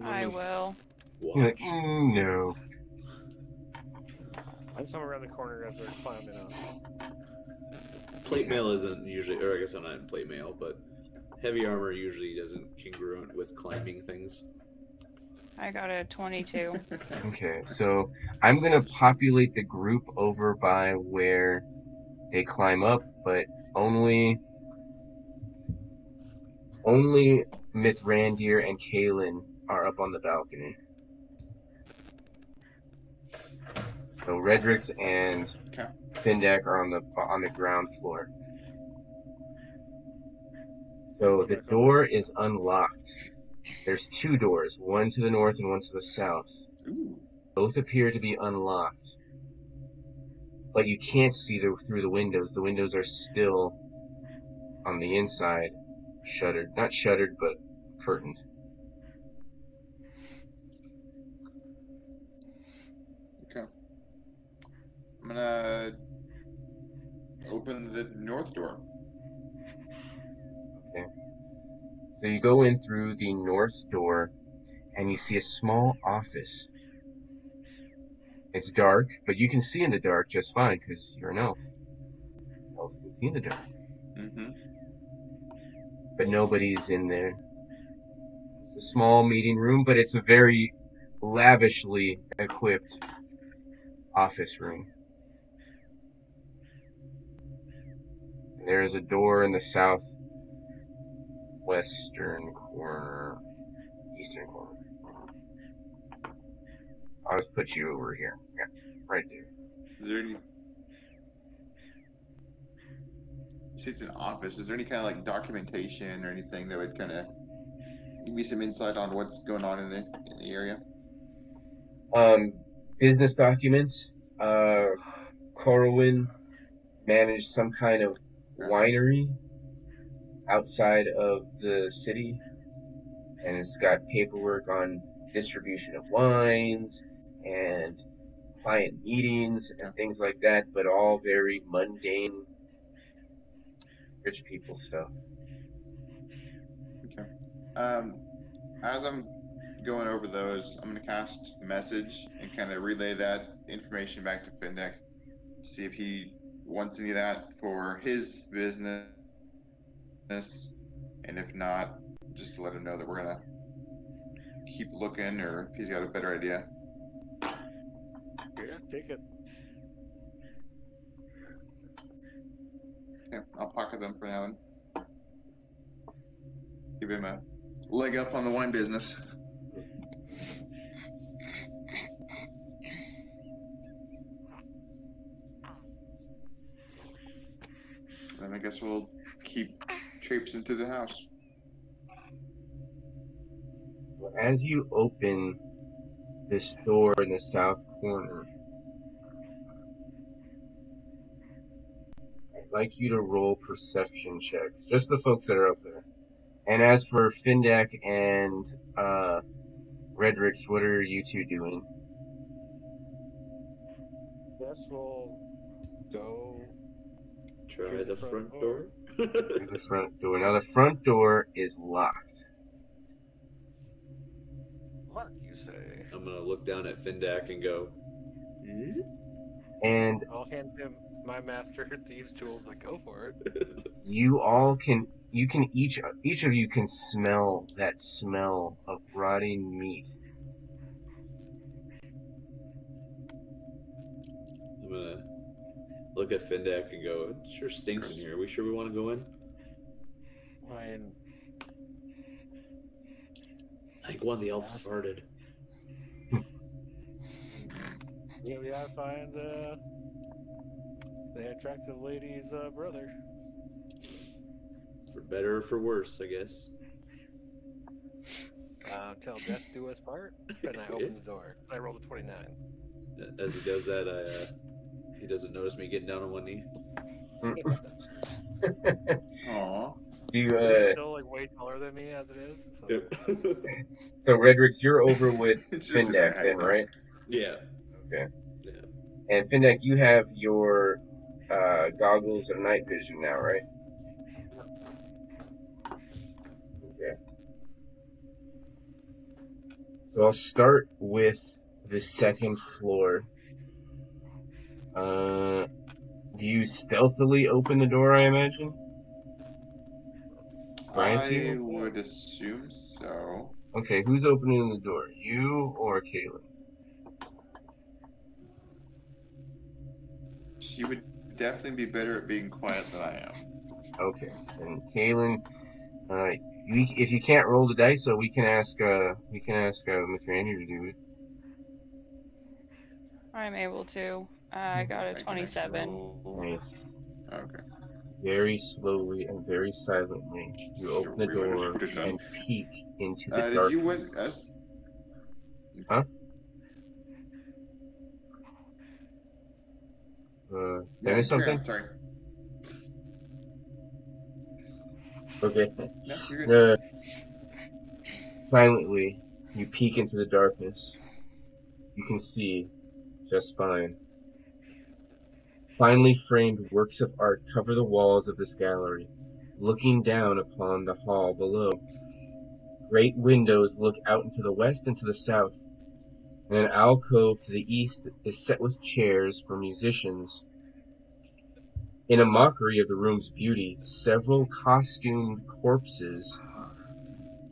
I will. You're like, Watch. no. I'm coming around the corner as they're climbing up. Plate mail isn't usually, or I guess I'm not in plate mail, but heavy armor usually isn't congruent with climbing things. I got a 22. Okay, so I'm gonna populate the group over by where they climb up, but only Mithrandir and Kalen are up on the balcony. So Redrix and Okay. Findak are on the ground floor. So the door is unlocked. There's two doors, one to the north and one to the south. Ooh. Both appear to be unlocked. But you can't see through the windows. The windows are still on the inside, shuttered. Not shuttered, but curtained. Okay. I'm gonna open the north door. Okay. So you go in through the north door, and you see a small office. It's dark, but you can see in the dark just fine, because you're an elf. Elves can see in the dark. Mm-hmm. But nobody's in there. It's a small meeting room, but it's a very lavishly equipped office room. And there is a door in the southwestern corner, eastern corner. I'll just put you over here. Yeah, right there. Is there any? You see, it's an office. Is there any kind of like documentation or anything that would kind of give me some insight on what's going on in the area? Business documents. Corwin managed some kind of winery outside of the city, and it's got paperwork on distribution of wines and client meetings and things like that, but all very mundane rich people stuff. Okay. As I'm going over those, I'm gonna cast message and kind of relay that information back to Findeck, see if he wants any of that for his business, and if not, just to let him know that we're gonna keep looking, or if he's got a better idea. Yeah, take it. Yeah, I'll pocket them for now and give him a leg up on the wine business. Then I guess we'll keep traipsing through the house. As you open this door in the south corner, I'd like you to roll perception checks. Just the folks that are up there. And as for Findak and Redrix, what are you two doing? Guess we'll go. Try the front door. Through the front door. Now the front door is locked. Mark, you say. I'm gonna look down at Findak and go, And I'll hand him my master thieves tools. Like, go for it. you can each of you can smell that smell of rotting meat. I'm gonna look at Findak and go, it sure stinks in here. Are we sure we want to go in? Ryan. I think one of the elves farted. Yeah, we gotta find the attractive lady's brother. For better or for worse, I guess. Till death do us part. And I open the door. I rolled a 29. As he does that, he doesn't notice me getting down on one knee. Aw. Do you, He's still like way taller than me as it is. So so Redrix, you're over with It's just a Findak guy. then, right? Yeah. Okay. Yeah. And Findak, you have your goggles of night vision now, right? Okay. So I'll start with the second floor. Do you stealthily open the door, I imagine? Brian, I too? would assume so. Okay, who's opening the door? You or Kaylin? She would definitely be better at being quiet than I am. Okay. And Kaylin, if you can't roll the dice, so we can ask Mr. Andrew to do it. I'm able to. I got a I can actually 27. roll. Nice. Okay. Very slowly and very silently, you open the door and peek into the Did darkness. you win us? Huh? Did I miss carry something? on, sorry. Okay. No, you're good. Silently, you peek into the darkness. You can see just fine. Finely framed works of art cover the walls of this gallery, looking down upon the hall below. Great windows look out into the west and to the south, and an alcove to the east is set with chairs for musicians. In a mockery of the room's beauty, several costumed corpses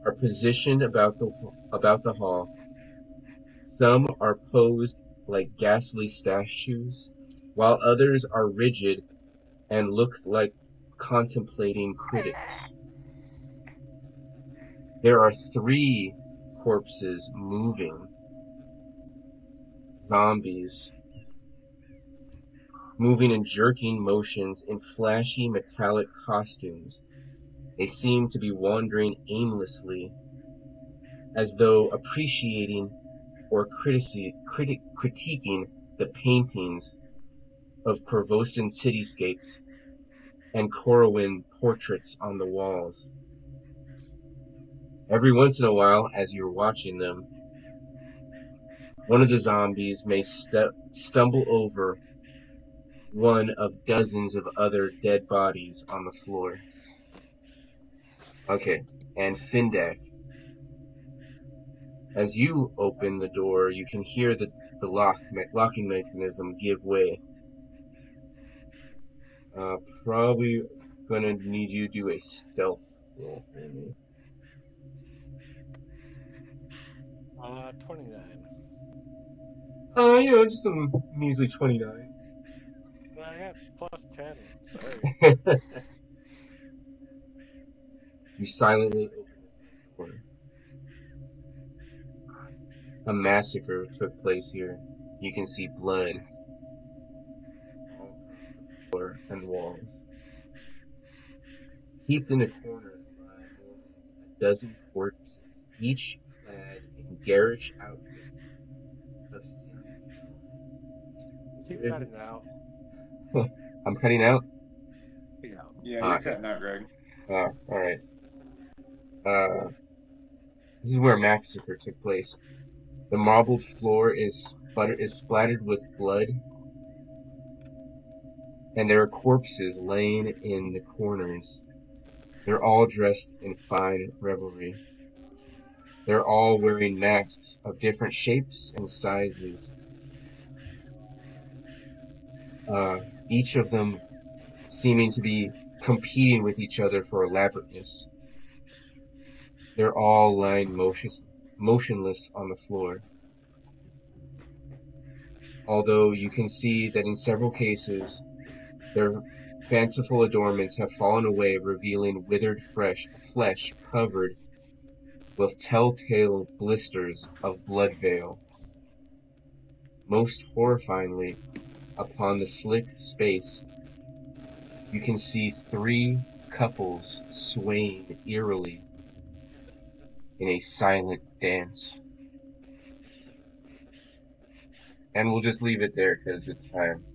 are positioned about the hall. Some are posed like ghastly statues, while others are rigid and look like contemplating critics. There are 3 corpses moving. Zombies. Moving in jerking motions in flashy metallic costumes. They seem to be wandering aimlessly, as though appreciating or critiquing the paintings of Corvosan cityscapes and Corwin portraits on the walls. Every once in a while, as you're watching them, one of the zombies may stumble over one of dozens of other dead bodies on the floor. Okay, and Findak, as you open the door, you can hear the locking mechanism give way. Probably gonna need you to do a stealth roll for me. 29. Just a measly 29. I got plus 10. Sorry. You silently open the door. A massacre took place here. You can see blood all across the floor and walls. Heaped in the corners lie more than a dozen corpses, each clad in garish outfits of Keep cutting out. I'm cutting out? Yeah. Yeah, you're cutting out, Greg. Alright. This is where a massacre took place. The marble floor is splattered with blood, and there are corpses laying in the corners. They're all dressed in fine revelry. They're all wearing masks of different shapes and sizes. Each of them seeming to be competing with each other for elaborateness. They're all lying motionless on the floor. Although you can see that in several cases, their fanciful adornments have fallen away, revealing withered flesh covered with telltale blisters of blood veil. Most horrifyingly, upon the slick space, you can see 3 couples swaying eerily in a silent dance. And we'll just leave it there because it's time.